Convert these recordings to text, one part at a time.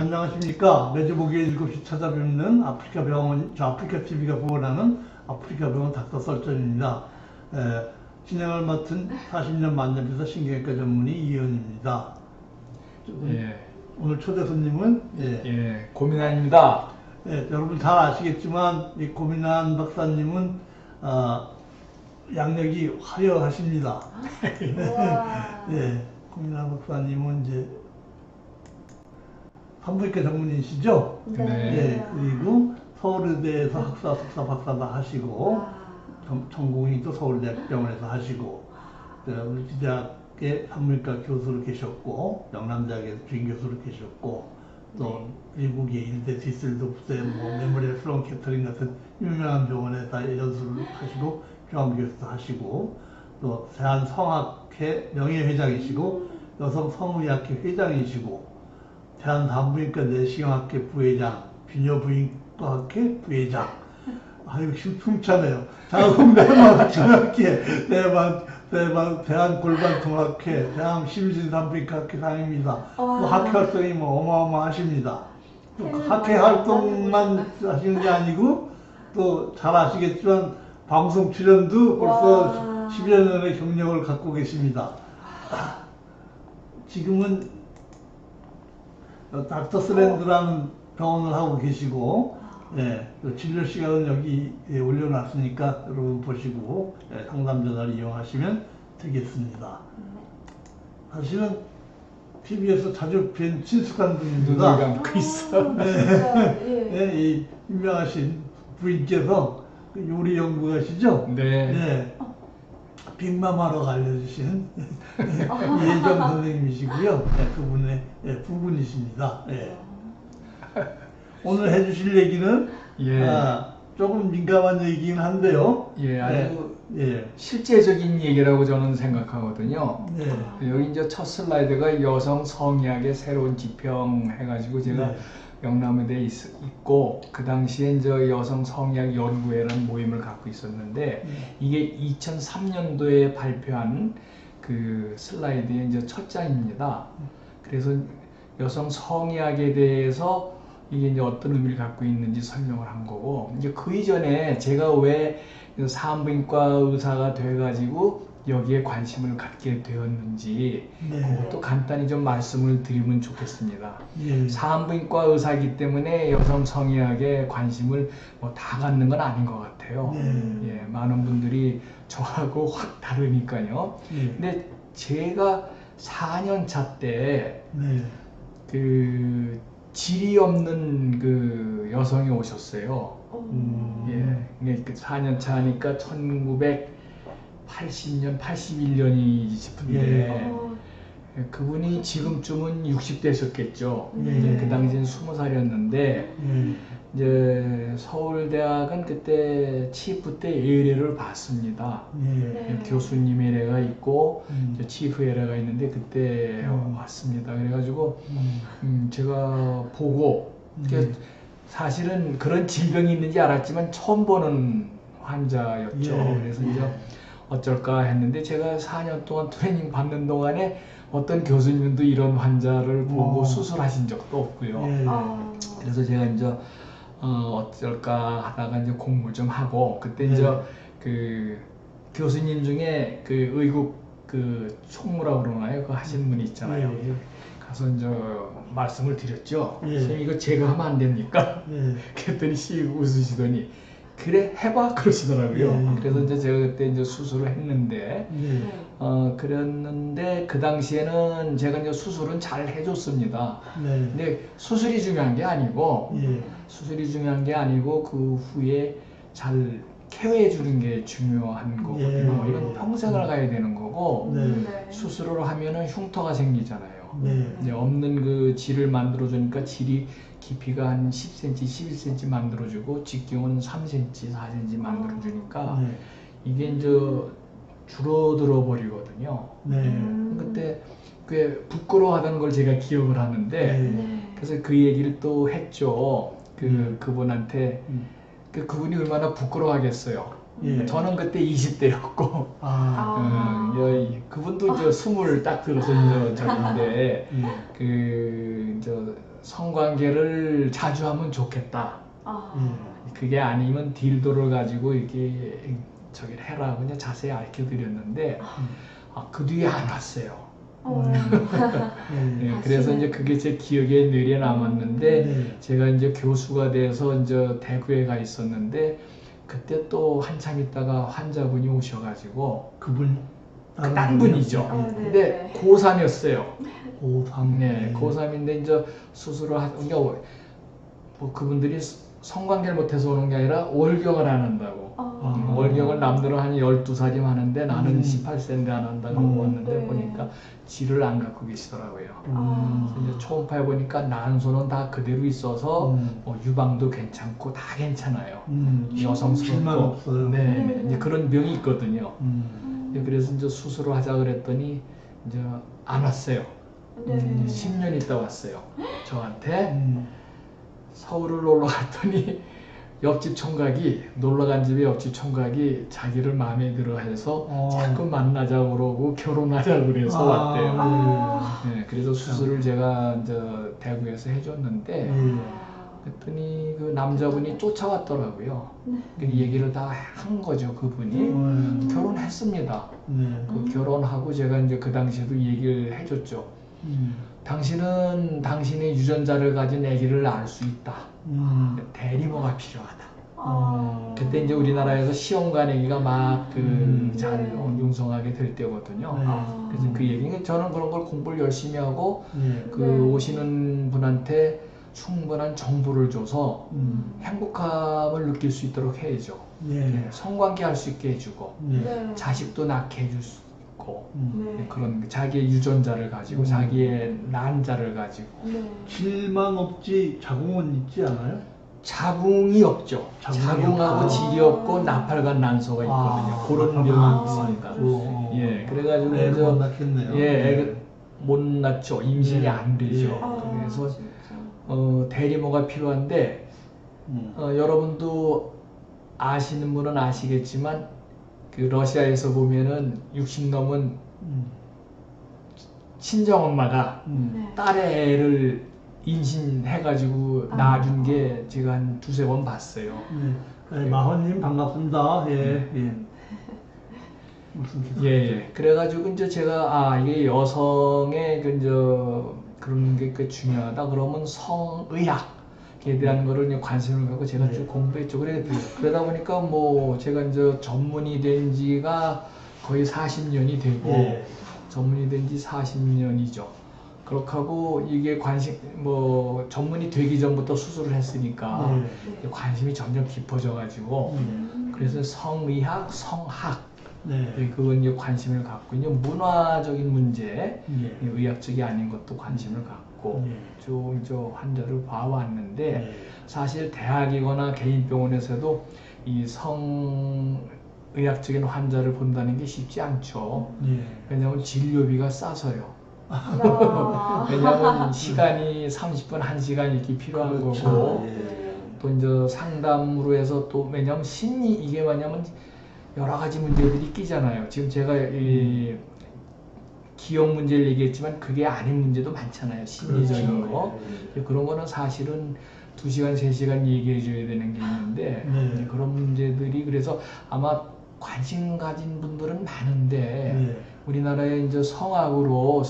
안녕하십니까. 매주 목요일 7시 찾아뵙는 아프리카 병원, 아프리카 TV가 후원하는 아프리카 병원 닥터 설전입니다. 진행을 맡은 40년 만년필사 신경외과 전문의 이현입니다. 예. 오늘 초대 손님은 고민아입니다. 여러분 잘 아시겠지만 이 고민한 박사님은 양력이 화려하십니다. 고민한 박사님은 이제 산부인과 전문의시죠? 네. 그리고 서울의대에서 학사, 석사, 박사 다 하시고 전공이 또 서울대병원에서 하시고 우리 지대학의 산부인과 교수로 계셨고 영남대학의 주임교수로 계셨고 또 미국의 일대 디슬도프스의 메모리얼 슬론 캐터링 같은 유명한 병원에 다 연수를 하시고 병원교수도 하시고 또 대한성악회 명예회장이시고 여성성의학회 회장이시고 대한산부인과 내시경학회 부회장, 비뇨부인과학회 부회장. 아유, 숨차네요. 대한공대만학회, 대한골반통학회, 대한심신산부인과학회 상입니다. 또 학회 활동이 어마어마하십니다. 또 학회 활동만 하시는 게 아니고 또 잘 아시겠지만 방송 출연도 벌써 10여 년의 경력을 갖고 계십니다. 지금은 닥터스랜드라는 병원을 하고 계시고, 진료 시간은 여기 올려놨으니까 여러분 보시고 상담 전화를 이용하시면 되겠습니다. 사실은 TV에서 자주 뵌 친숙한 분입니다. 눈을 감고 있어. 이 유명하신 부인께서 요리 연구가시죠? 네. 빅마마로 알려주신 이혜정 선생님이시고요. 그분의 부분이십니다. 오늘 해주실 얘기는 조금 민감한 얘기긴 한데요. 아주 실제적인 얘기라고 저는 생각하거든요. 여기 이제 첫 슬라이드가 여성 성의학의 새로운 지평 해가지고 제가 영남의대에 있고 그 당시에 이제 여성 성의학 연구회라는 모임을 갖고 있었는데 이게 2003년도에 발표한 그 슬라이드의 이제 첫 장입니다. 그래서 여성 성의학에 대해서 이게 이제 어떤 의미를 갖고 있는지 설명을 한 거고, 이제 그 이전에 제가 왜 산부인과 의사가 돼가지고 여기에 관심을 갖게 되었는지 그것도 간단히 좀 말씀을 드리면 좋겠습니다. 산부인과 의사이기 때문에 여성 성의학에 관심을 다 갖는 건 아닌 것 같아요. 많은 분들이 저하고 확 다르니까요. 근데 제가 4년 차 때 그 질이 없는 그 여성이 오셨어요. 그 4년 차니까 1980년, 81년이 싶은데 그분이 지금쯤은 60대셨겠죠. 그 당시엔 20살이었는데 이제 서울대학은 그때 치프 때 예례를 봤습니다. 교수님 예례가 있고 치프 예례가 있는데 그때 왔습니다. 그래가지고 제가 보고 사실은 그런 질병이 있는지 알았지만 처음 보는 환자였죠. 그래서 이제 어쩔까 했는데 제가 4년 동안 트레이닝 받는 동안에 어떤 교수님도 이런 환자를 보고 수술하신 적도 없고요. 그래서 제가 이제 어쩔까 하다가 이제 공부 좀 하고 그때 이제 그 교수님 중에 그 의국 그 총무라고 그러나요? 그 하시는 분이 있잖아요. 가서 이제 말씀을 드렸죠. 선생님 이거 제가 하면 안 됩니까? 그랬더니 웃으시더니 그래 해봐 그러시더라고요. 그래서 이제 제가 그때 이제 수술을 했는데 그랬는데 그 당시에는 제가 이제 수술은 잘 해줬습니다. 근데 수술이 중요한 게 아니고 그 후에 잘 케어해 주는 게 중요한 거거든요. 이건 평생을 가야 되는 거고 수술을 하면은 흉터가 생기잖아요. 이제 없는 그 질을 만들어 주니까 질이 깊이가 한 10cm, 11cm 만들어주고 직경은 3cm, 4cm 만들어주니까 이게 이제 줄어들어 버리거든요. 그때 꽤 부끄러워하던 걸 제가 기억을 하는데 그래서 그 얘기를 또 했죠. 그분한테 그분이 얼마나 부끄러워하겠어요. 저는 그때 20대였고 그분도 이제 20 딱 들어서 저인데 성관계를 자주 하면 좋겠다. 아, 그게 아니면 딜도를 가지고 이렇게 저기 해라 그냥 자세히 알려 드렸는데 그 뒤에 안 왔어요. 네, 그래서 이제 그게 제 기억에 뇌리에 남았는데 네. 제가 이제 교수가 돼서 이제 대구에 가 있었는데 그때 또 한참 있다가 환자분이 오셔가지고 그분 딴 분이죠. 네. 근데 고3이었어요. 고3. 네, 고3인데 이제 수술을 그러니까 뭐 그분들이 성관계를 못해서 오는 게 아니라 월경을 안 한다고. 월경을 남들은 한 12살이면 하는데 나는 18세인데 안 한다고 왔는데 네. 보니까 쥐를 안 갖고 계시더라고요. 아. 그래서 이제 초음파에 보니까 난소는 다 그대로 있어서 뭐 유방도 괜찮고 다 괜찮아요. 실만 여성스럽고. 없어요. 네, 이제 그런 병이 있거든요. 음. 그래서 이제 수술을 하자 그랬더니 이제 안 왔어요. 네. 10년 있다 왔어요. 저한테. 음. 서울을 놀러 갔더니 옆집 총각이 놀러 간 집에 옆집 총각이 자기를 마음에 들어 해서 자꾸 만나자고 그러고 결혼하자고 그래서 왔대요. 네, 그래서 수술을 제가 이제 대구에서 해줬는데 그랬더니 그 남자분이 쫓아왔더라고요. 그 얘기를 다 한 거죠, 그분이. 결혼했습니다. 네. 그 결혼하고 제가 이제 그 당시에도 얘기를 해줬죠. 당신은 당신의 유전자를 가진 아기를 낳을 수 있다. 대리모가 필요하다. 그때 이제 우리나라에서 시험관아기가 막 잘 융성하게 될 때거든요. 그래서 그 얘기는 저는 그런 걸 공부를 열심히 하고 그 오시는 분한테 충분한 정보를 줘서 행복함을 느낄 수 있도록 해야죠. 성관계 할 수 있게 해주고 자식도 낳게 해줄 수 있고 그런 자기의 유전자를 가지고 자기의 난자를 가지고 질만 없지 자궁은 있지 않아요? 자궁이 없죠. 자궁하고 질이 없고 나팔관 난소가 있거든요. 그런 병이 있습니다. 예, 그래가지고 못 낳겠네요. 애를 못 낳죠. 임신이 안 되죠. 그래서 대리모가 필요한데 여러분도 아시는 분은 아시겠지만 그 러시아에서 보면은 60 넘은 친정 엄마가 딸의 애를 임신해가지고 낳아준 게 제가 한 두세 번 봤어요. 마헌님 반갑습니다. 무슨 그래가지고 이제 제가 이게 여성의 그런 게 중요하다. 그러면 성의학에 대한 거를 이제 관심을 갖고 제가 쭉 공부했죠. 그러다 보니까 뭐 제가 이제 전문의 된 지가 거의 40년이 되고 전문의 된 지 40년이죠. 그렇게 하고 이게 전문이 되기 전부터 수술을 했으니까 관심이 점점 깊어져가지고 그래서 성의학, 성학 그건 이제 관심을 갖고 이제 문화적인 문제, 의학적이 아닌 것도 관심을 갖고 쭉 이제 환자를 봐왔는데 사실 대학이거나 개인 병원에서도 이 성의학적인 환자를 본다는 게 쉽지 않죠. 왜냐하면 진료비가 싸서요. 왜냐하면 시간이 30분, 1시간 이렇게 필요한 거고 또 이제 상담으로 해서 또 왜냐하면 심리 이게 뭐냐면 여러 가지 문제들이 끼잖아요. 지금 제가 이 기억 문제를 얘기했지만 그게 아닌 문제도 많잖아요. 심리적인 거. 그런 거는 사실은 2시간, 3시간 얘기해 줘야 되는 게 있는데 그런 문제들이 그래서 아마 관심 가진 분들은 많은데 우리나라에 이제 성의학으로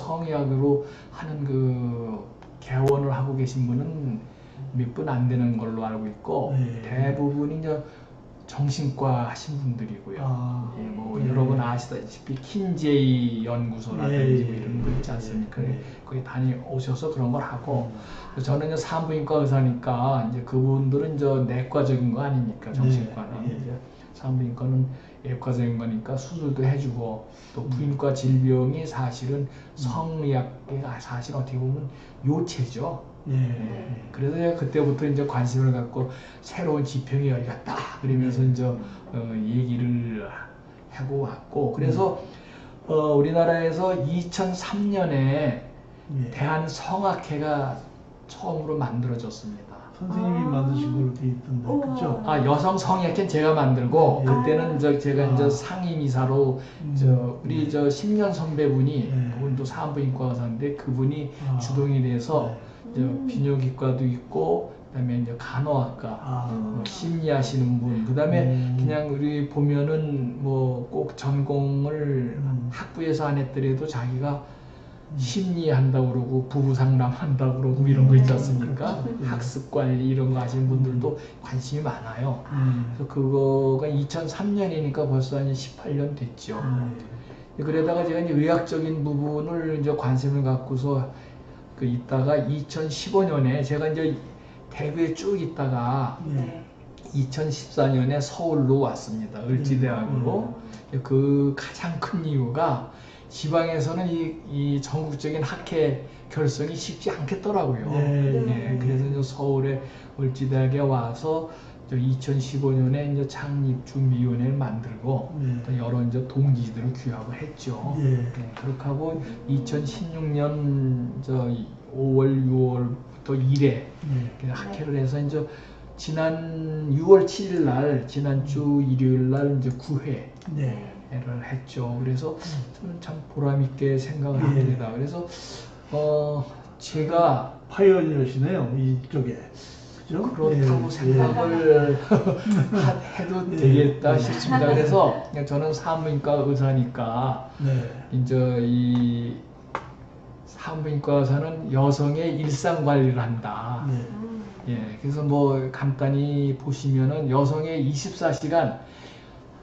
하는 그 개원을 하고 계신 분은 몇 분 안 되는 걸로 알고 있고 대부분이 이제 정신과 하신 분들이고요. 뭐 여러분 아시다시피 킨제이 연구소라든지 뭐 이런 거 있지 않습니까? 거기 다녀오셔서 그런 걸 하고 저는 이제 산부인과 의사니까 이제 그분들은 이제 내과적인 거 아닙니까? 정신과는 이제 산부인과는 외과적인 거니까 수술도 해주고 또 부인과 질병이 사실은 성의학의 사실 어떻게 보면 요체죠. 그래서 제가 그때부터 이제 관심을 갖고 새로운 지평이 열렸다 그러면서 이제 얘기를 하고 왔고 그래서 우리나라에서 2003년에 대한성악회가 처음으로 만들어졌습니다. 선생님이 만드신 걸로 돼 있던데, 그렇죠? 여성 성의학회는 제가 만들고 그때는 제가 이제 상임이사로 우리 10년 선배분이 그분도 산부인과 의사인데 그분이 주동이 돼서 이제 비뇨기과도 있고, 그다음에 이제 간호학과, 뭐 심리하시는 분, 그다음에 그냥 우리 보면은 뭐 꼭 전공을 학부에서 안 했더라도 자기가 심리한다고 그러고 부부 상담한다고 그러고 이런 거 있지 않습니까? 학습 관리 이런 거 하시는 분들도 관심이 많아요. 그래서 그거가 2003년이니까 벌써 한 18년 됐죠. 그러다가 제가 이제 의학적인 부분을 이제 관심을 갖고서 그 있다가 2015년에 제가 이제 대구에 쭉 있다가 2014년에 서울로 왔습니다. 을지대학으로. 그 가장 큰 이유가 지방에서는 이 전국적인 학회 결성이 쉽지 않겠더라고요. 그래서 이제 서울에 을지대학에 와서 2015년에 이제 창립준비위원회를 만들고 또 여러 이제 동지들을 규합을 했죠. 그렇게 하고 2016년 5월, 6월부터 1회 학회를 해서 이제 지난 6월 7일 날 지난주 일요일 날 이제 9회를 했죠. 그래서 저는 참 보람 있게 생각을 합니다. 그래서 제가 파이어니어시네요, 이쪽에. 그죠? 그렇다고 생각을 해도 되겠다 싶습니다. 그래서 저는 산부인과 의사니까 이제 이 산부인과 의사는 여성의 일상 관리를 한다. 그래서 뭐 간단히 보시면은 여성의 24시간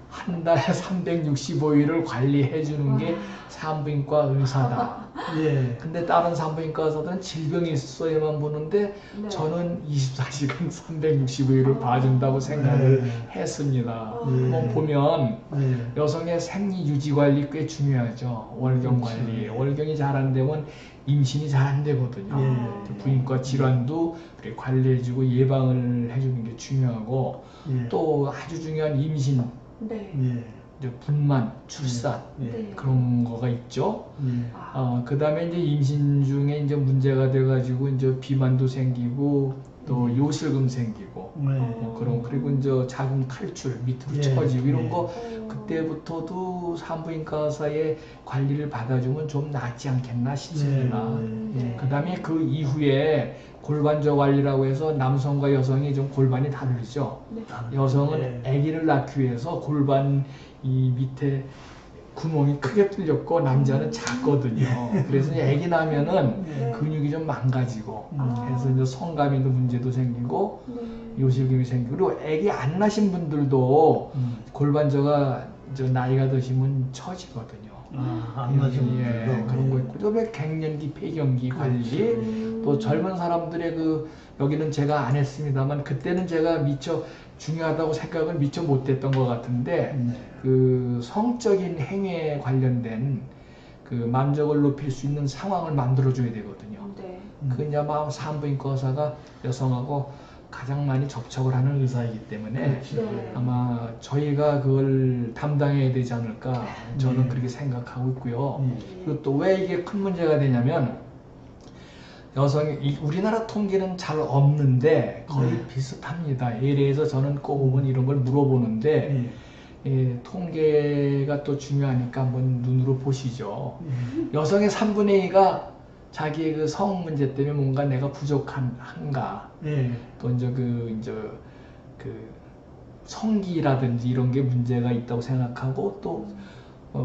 한 달에 365일을 관리해 주는 게 산부인과 의사다. 근데 다른 산부인과 의사들은 질병이 있어야만 보는데 저는 24시간 365일을 봐준다고 생각을 했습니다. 한번 보면 여성의 생리 유지 관리 꽤 중요하죠. 월경 관리. 월경이 잘 안 되면 임신이 잘 안 되거든요. 부인과 질환도 그렇게 관리해주고 예방을 해주는 게 중요하고 또 아주 중요한 임신, 이제 분만, 출산 그런 거가 있죠. 그 다음에 이제 임신 중에 이제 문제가 돼가지고 이제 비만도 생기고 또 요실금 생기고 뭐 그런 그리고 이제 자궁 탈출 밑으로 처지고 이런 거 그때부터도 산부인과 의사의 관리를 받아주면 좀 낫지 않겠나 싶습니다. 그 다음에 그 이후에 골반저 관리라고 해서 남성과 여성이 좀 골반이 다르죠. 여성은 아기를 낳기 위해서 골반 이 밑에 구멍이 크게 뚫렸고 남자는 작거든요. 그래서 이제 아기 나면은 근육이 좀 망가지고 그래서 이제 성감인도 문제도 생기고 요실금이 생기고 그리고 아기 안 낳으신 분들도 골반저가 이제 나이가 드시면 처지거든요. 안 낳으신 분들도 그런 거 있고 또 갱년기, 폐경기 관리 또 젊은 사람들의 그 여기는 제가 안 했습니다만 그때는 제가 미처 중요하다고 생각을 미처 못했던 것 같은데 그 성적인 행위에 관련된 그 만족을 높일 수 있는 상황을 만들어줘야 되거든요. 그 이제 아마 산부인과 의사가 여성하고 가장 많이 접촉을 하는 의사이기 때문에 아마 저희가 그걸 담당해야 되지 않을까 저는 그렇게 생각하고 있고요. 그리고 또 왜 이게 큰 문제가 되냐면 여성이 우리나라 통계는 잘 없는데 거의 비슷합니다. 예래에서 저는 꼭 오면 이런 걸 물어보는데 통계가 또 중요하니까 한번 눈으로 보시죠. 여성의 3분의 2가 자기의 그 성 문제 때문에 뭔가 내가 부족한가 또 이제 그 성기라든지 이런 게 문제가 있다고 생각하고 또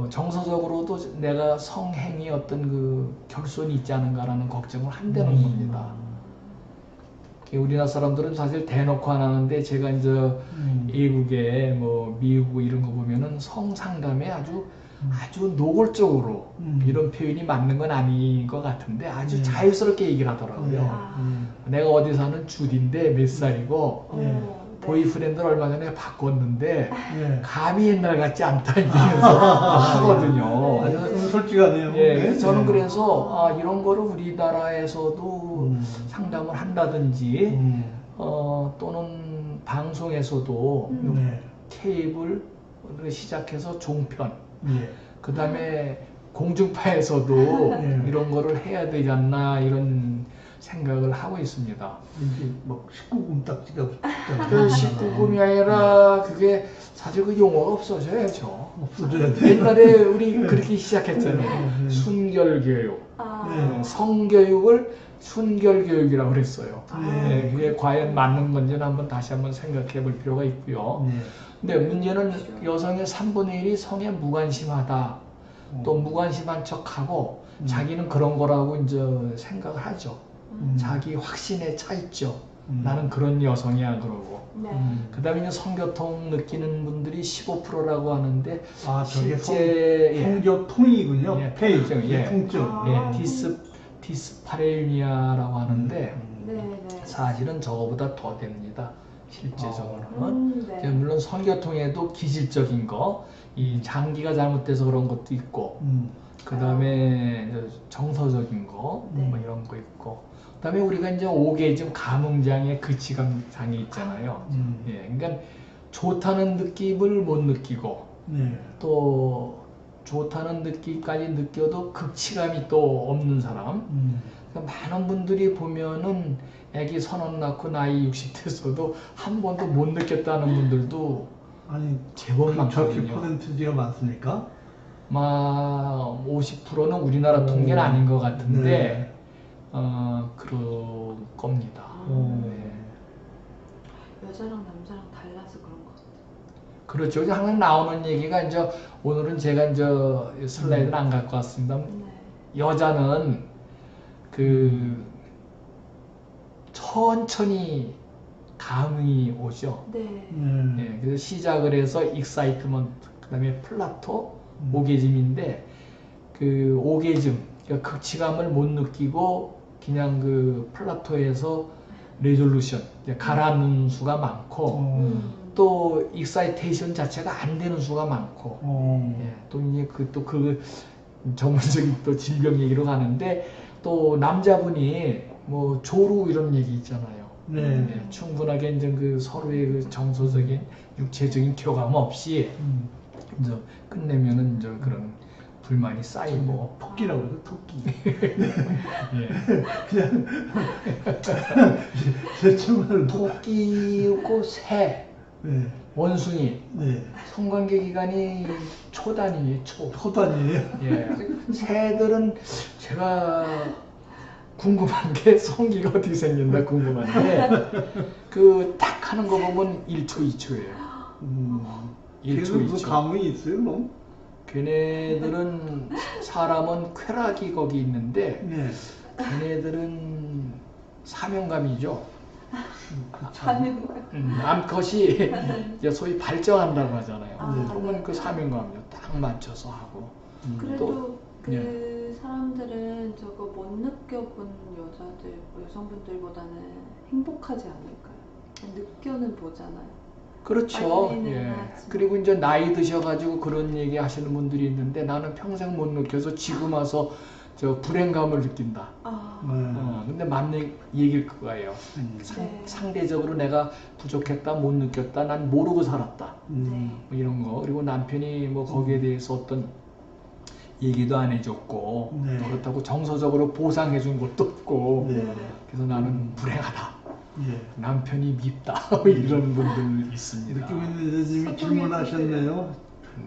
정서적으로도 내가 성행위 어떤 그 결손이 있지 않은가라는 걱정을 한다는 겁니다. 우리나라 사람들은 사실 대놓고 안 하는데 제가 이제 외국에 뭐 미국 이런 거 보면은 성상담에 아주 노골적으로 이런 표현이 맞는 건 아닌 것 같은데 아주 자유스럽게 얘기를 하더라고요. 내가 어디 사는 주디인데 몇 살이고 보이프렌드를 얼마 전에 바꿨는데 감이 옛날 같지 않다 이러면서 하거든요. 아주 솔직하네요. 그래서 저는 그래서 이런 거를 우리나라에서도 상담을 한다든지 또는 방송에서도 케이블을 시작해서 종편 그 다음에 공중파에서도 이런 거를 해야 되지 않나 이런 생각을 하고 있습니다. 이게 막 19금 딱지가 그 19금이 아니라 그게 사실 그 용어가 없어져야죠. 없어져야 돼. 옛날에 우리 그렇게 시작했잖아요. 순결교육, 성교육을 순결 교육이라고 그랬어요. 네. 그게 과연 맞는 건지는 한번 다시 한번 생각해 볼 필요가 있고요. 네. 근데 문제는 여성의 3분의 1이 성에 무관심하다. 또 무관심한 척하고 자기는 그런 거라고 이제 생각을 하죠. 자기 확신에 차 있죠. 나는 그런 여성이야 그러고. 네. 그 다음에 이제 성교통 느끼는 분들이 15%라고 하는데 아, 저게 실제 성교통이군요. 예, 페이, 통증, 예. 통증. 아. 디스파레미아라고 하는데 네, 네. 사실은 저거보다 더 됩니다. 실제적으로는. 네. 이제 물론 성교통에도 기질적인 거, 이 장기가 잘못돼서 그런 것도 있고, 그 다음에 정서적인 거, 네. 뭐 이런 거 있고, 그 다음에 우리가 이제 오게즘 감흥장애 그치감 장애 있잖아요. 예, 그러니까 좋다는 느낌을 못 느끼고, 네. 또 좋다는 느낌까지 느껴도 극치감이 또 없는 사람. 그러니까 많은 분들이 보면은 애기 선언 낳고 나이 60대에서도 한 번도 못 느꼈다는 분들도 아니, 제법 저렇게 많거든요. 퍼센티지가 많습니까? 50%는 우리나라 통계는 아닌 것 같은데 네. 그럴 겁니다. 네. 여자랑 남자랑 달라서 그런 것 같아요. 그렇죠. 항상 나오는 얘기가 이제 오늘은 제가 이제 슬라이드를 안 갖고 왔습니다. 네. 여자는 그 천천히 감이 오죠. 네. 예, 그래서 시작을 해서 익사이트먼트, 그 다음에 플라토, 오게즘인데 그 오게즘, 그러니까 극치감을 못 느끼고 그냥 그 플라토에서 레졸루션, 가라앉는 수가 많고 또 익사이테이션 자체가 안 되는 수가 많고 예, 또 이제 그 전문적인 또 질병 얘기로 가는데 또 남자분이 뭐 조루 이런 얘기 있잖아요. 네. 예, 충분하게 이제 그 서로의 그 정서적인 육체적인 교감 없이 이제 끝내면은 이제 그런 불만이 쌓이고 토끼라고 그래서 토끼. 예. 그냥 제 정말 토끼고 새, 네. 원숭이, 네. 성관계 기간이 초단위예요. 초단이에요. 예. 새들은 제가 궁금한 게 성기가 어떻게 생긴다 궁금한데 그 딱 하는 거 보면 1초, 2초예요. 1초, 걔는 그 2초. 감흥이 있어요, 그럼? 걔네들은 사람은 쾌락이 거기 있는데 네. 걔네들은 사명감이죠. 하는 거야. 암컷이 이제 소위 발정한다고 하잖아요. 아, 그러면 네. 그 사명감이요. 딱 맞춰서 하고. 그래도 그 예. 사람들은 저거 못 느껴본 여자들, 뭐 여성분들보다는 행복하지 않을까요? 느껴는 보잖아요. 그렇죠. 빨리는 예. 하지. 그리고 이제 나이 드셔가지고 그런 얘기 하시는 분들이 있는데 나는 평생 못 느껴서 지금 와서 저 불행감을 느낀다. 아, 근데 맞는 얘기일 거예요. 네. 상대적으로 내가 부족했다, 못 느꼈다, 난 모르고 살았다. 네. 뭐 이런 거. 그리고 남편이 뭐 거기에 대해서 어떤 얘기도 안 해줬고 네. 또 그렇다고 정서적으로 보상해준 것도 없고 네. 그래서 나는 불행하다. 예. 남편이 밉다. 이런 분들 있습니다. 느끼고 있는 여자님이 소통해 질문하셨네요.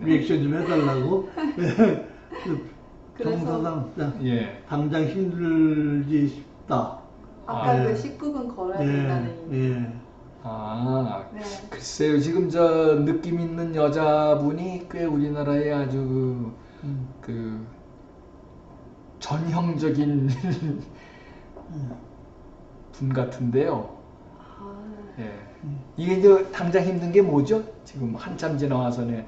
네. 리액션 좀 해달라고. 그 그래서- 정서상 예. 당장 힘들지 싶다. 아까 네. 그 19분 걸어야 예. 된다는 얘기. 예. 아, 네. 글쎄요. 지금 저 느낌 있는 여자분이 꽤 우리나라에 아주 그 전형적인 분 같은데요. 아, 예. 이게 이제 당장 힘든 게 뭐죠? 지금 한참 지나와서네.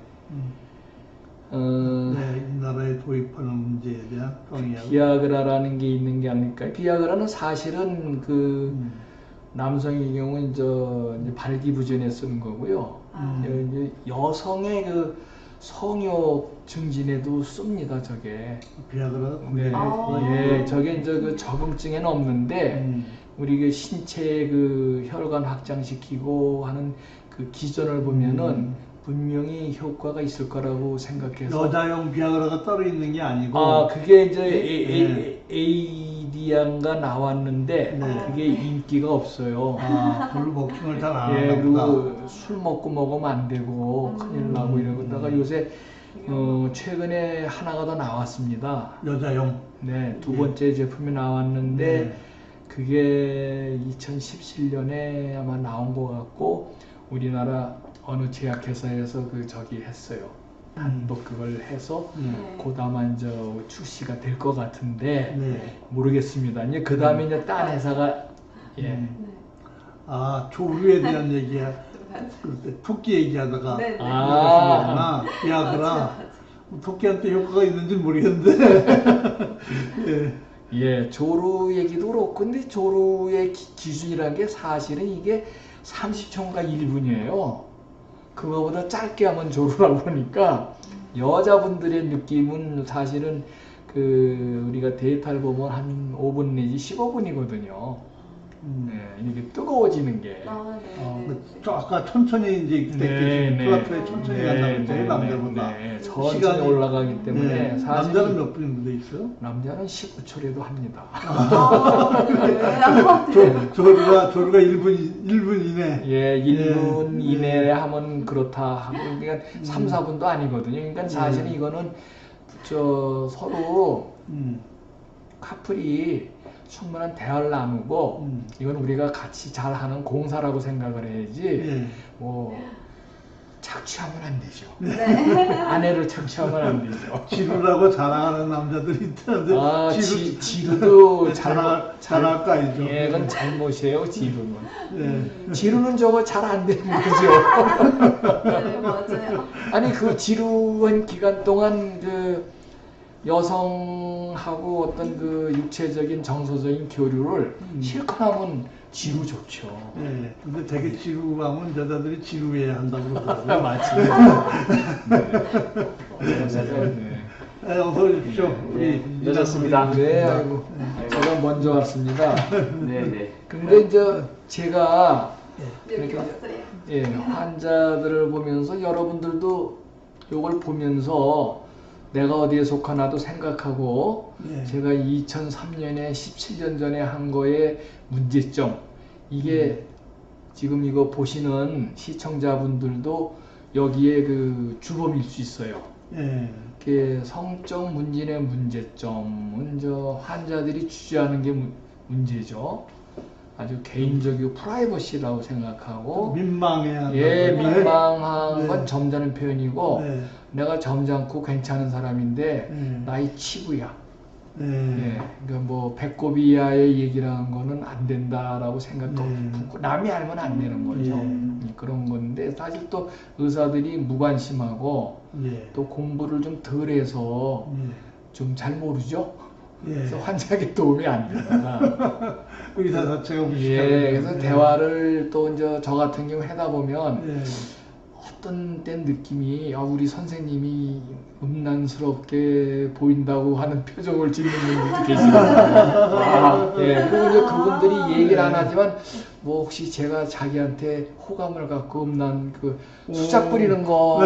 네, 이 나라에 도입하는 문제에 대한 동의하고. 비아그라라는 게 있는 게 아닐까요? 비아그라는 사실은 그 남성의 경우 이제 발기부전에 쓰는 거고요. 아. 이제 여성의 그 성욕 증진에도 씁니다. 저게. 비아그라가 네, 아. 예, 저게 이제 그 적응증에는 없는데 우리 그 신체 그 혈관 확장시키고 하는 그 기전을 보면은 분명히 효과가 있을 거라고 생각해서. 여자용 비아그라가 따로 있는 게 아니고. 아, 그게 이제 네. 에이디안가 나왔는데 네. 그게 인기가 없어요. 아, 별로 먹힘을 잘 안 예, 하나 보다. 그리고 술 먹고 먹으면 안 되고 큰일 나고 이러다가 요새 최근에 하나가 더 나왔습니다. 여자용. 네, 두 번째 제품이 나왔는데 네. 그게 2017년에 아마 나온 것 같고 우리나라 어느 제약회사에서 그 저기 했어요. 단독 그걸 해서 곧 아마 이제 출시가 될 것 같은데 네. 모르겠습니다. 이제 그 다음에 이제 딴 회사가 예. 네. 아, 조류에 대한 얘기야. 그때 토끼 얘기하다가 네, 네. 아. 비아그라. 토끼한테 효과가 있는지 모르겠는데. 예. 예, 조루 얘기도 그렇고, 근데 조루의 기준이라는 게 사실은 이게 30초인가 1분이에요. 그거보다 짧게 하면 조루라고 그러니까, 여자분들의 느낌은 사실은 우리가 데이터를 보면 한 5분 내지 15분이거든요. 네, 이게 뜨거워지는 게. 아, 네. 아까 천천히 이제 그때 플라토에 천천히 간다고 했잖아요, 남자보다. 네, 천천히 올라가기 때문에 네. 사실 남자는 몇 분 정도 있어요? 남자는 15초라도 합니다. 아, 그래요? 조류가 1분 이내. 예, 1분 예. 이내에 하면 그렇다 하고, 그러니까 3, 4분도 아니거든요. 그러니까 사실은 이거는 서로 커플이 충분한 대화를 나누고, 이건 우리가 같이 잘하는 공사라고 생각을 해야지, 예. 뭐, 착취하면 안 되죠. 네. 아내를 착취하면 안 되죠. 지루라고 자랑하는 남자들이 있다는데. 아, 지루도 잘할까, 아니죠? 예, 그건 잘못이에요, 지루는. 예. 지루는 저거 잘 안 되는 거죠. 네, 맞아요. 아니, 그 지루한 기간 동안 여성하고 어떤 육체적인 정서적인 교류를 실컷 하면 지루 좋죠. 예. 근데 되게 지루하면 여자들이 지루해야 한다고 그러더라고요. 맞습니다. 네. 네, 어서 오십시오. 우리 늦었습니다. 네, 아이고. 제가 먼저 왔습니다. 네네. 근데 이제 제가 여기 이렇게 왔어요. 예, 환자들을 보면서 여러분들도 요걸 보면서 내가 어디에 속하나도 생각하고 네. 제가 2003년에 17년 전에 한 거의 문제점 이게 지금 이거 보시는 시청자분들도 여기에 주범일 수 있어요. 예. 이렇게 성적 문진의 문제점은 환자들이 주저하는 게 문제죠. 아주 개인적이고 프라이버시라고 생각하고 민망해한다. 예, 민망한 네. 건 점잖은 표현이고 네. 내가 점잖고 괜찮은 사람인데 네. 나의 치부야. 네. 예, 그러니까 뭐 배꼽 이하의 얘기라는 거는 안 된다라고 생각하고 남이 알면 안 되는 거죠. 그런 건데 사실 또 의사들이 무관심하고 예. 또 공부를 좀 덜해서 예. 좀 잘 모르죠. 예. 그래서 환자에게 도움이 안 되다가 의사 자체가 무식하고. 예, 그래서 대화를 또 이제 저 같은 경우 하다 보면 예. 어떤 땐 느낌이 우리 선생님이 음란스럽게 보인다고 하는 표정을 짓는 분들도 계시거든요. 예, 그리고 이제 그분들이 얘기를 안 하지만 뭐 혹시 제가 자기한테 호감을 갖고 음란 수작 부리는 거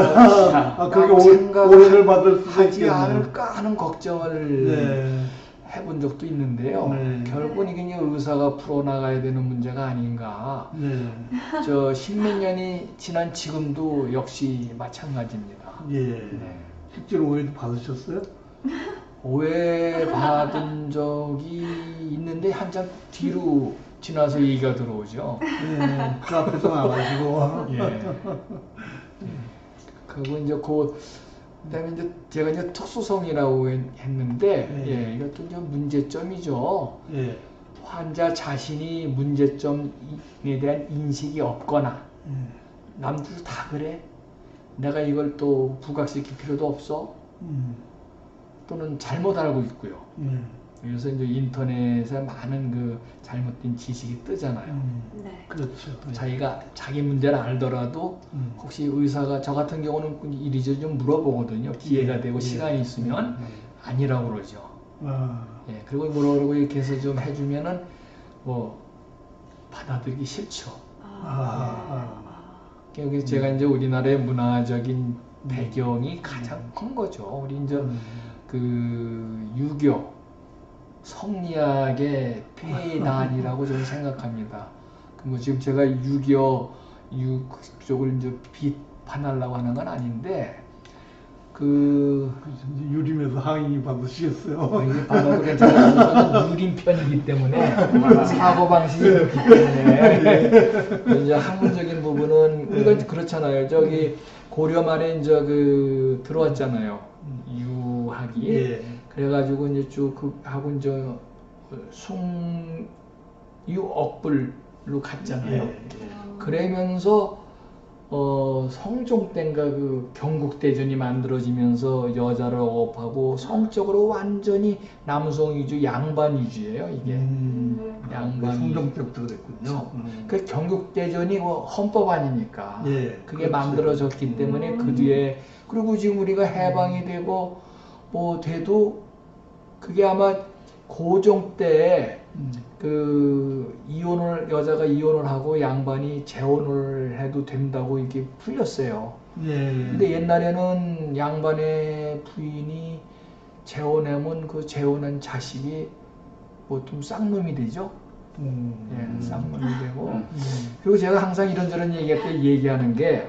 그게 오해를 받을 수도 하지 있겠네요. 않을까 하는 걱정을 네. 해본 적도 있는데요. 네. 결국은 이게 의사가 풀어나가야 되는 문제가 아닌가. 네. 십몇 년이 지난 지금도 역시 마찬가지입니다. 예. 네. 실제로 오해도 받으셨어요? 오해 받은 적이 있는데 한참 뒤로 지나서 얘기가 들어오죠. 예. 그 앞에서 나가시고. 예. 그리고 이제 그다음에 이제 제가 이제 특수성이라고 했는데 예, 이것도 이제 문제점이죠. 예. 환자 자신이 문제점에 대한 인식이 없거나 남들 다 그래? 내가 이걸 또 부각시킬 필요도 없어? 또는 잘못 알고 있고요. 그래서 이제 인터넷에 많은 잘못된 지식이 뜨잖아요. 네. 그렇죠. 자기가 자기 문제를 알더라도 혹시 의사가 저 같은 경우는 이리저리 좀 물어보거든요. 기회가 되고 시간이 있으면 아니라고 그러죠. 예, 그리고 물어보고 이렇게 해서 좀 해주면은 뭐 받아들이기 싫죠. 여기 제가 이제 우리나라의 문화적인 배경이 가장 큰 거죠. 우리 이제 유교 성리학의 폐단이라고 저는 생각합니다. 뭐 지금 제가 유교 쪽을 이제 비판하려고 하는 건 아닌데 그 이제 유림에서 항의 받으시겠어요. 이게 받아도 괜찮아요. 유림 편이기 때문에 사고 방식이 그렇기 때문에 이제 학문적인 부분은 우리가 그렇잖아요. 저기 고려 말에 이제 그 들어왔잖아요. 유학이. 예. 그래가지고 이제 쭉 그 하고 이제 숭유억불로 갔잖아요. 예. 그러면서 성종 때인가 그 경국대전이 만들어지면서 여자를 억압하고 성적으로 완전히 남성 위주, 양반 위주예요 이게. 양반. 성종 때부터 그랬군요. 그 경국대전이 뭐 헌법 아니니까. 예, 그게 그렇죠. 만들어졌기 때문에 그 뒤에 그리고 지금 우리가 해방이 되고 뭐 돼도 그게 아마 고종 때 그 여자가 이혼을 하고 양반이 재혼을 해도 된다고 이게 풀렸어요. 예. 근데 옛날에는 양반의 부인이 재혼하면 그 재혼한 자식이 보통 쌍놈이 되죠. 예, 쌍놈이 되고. 그리고 제가 항상 이런저런 얘기할 때 얘기하는 게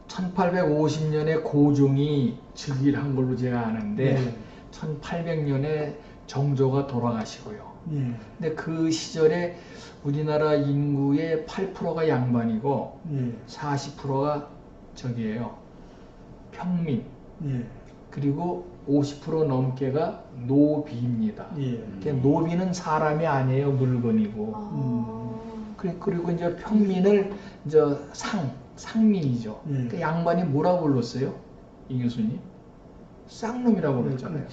1850년에 고종이 즉위한 걸로 제가 아는데 1800년에 정조가 돌아가시고요. 근데 그 시절에 우리나라 인구의 8%가 양반이고 40%가 저기예요. 평민. 그리고 50% 넘게가 노비입니다. 그러니까 노비는 사람이 아니에요. 물건이고. 그리고 이제 평민을 이제 상민이죠. 그 양반이 뭐라고 불렀어요? 이 교수님? 쌍놈이라고 그랬잖아요.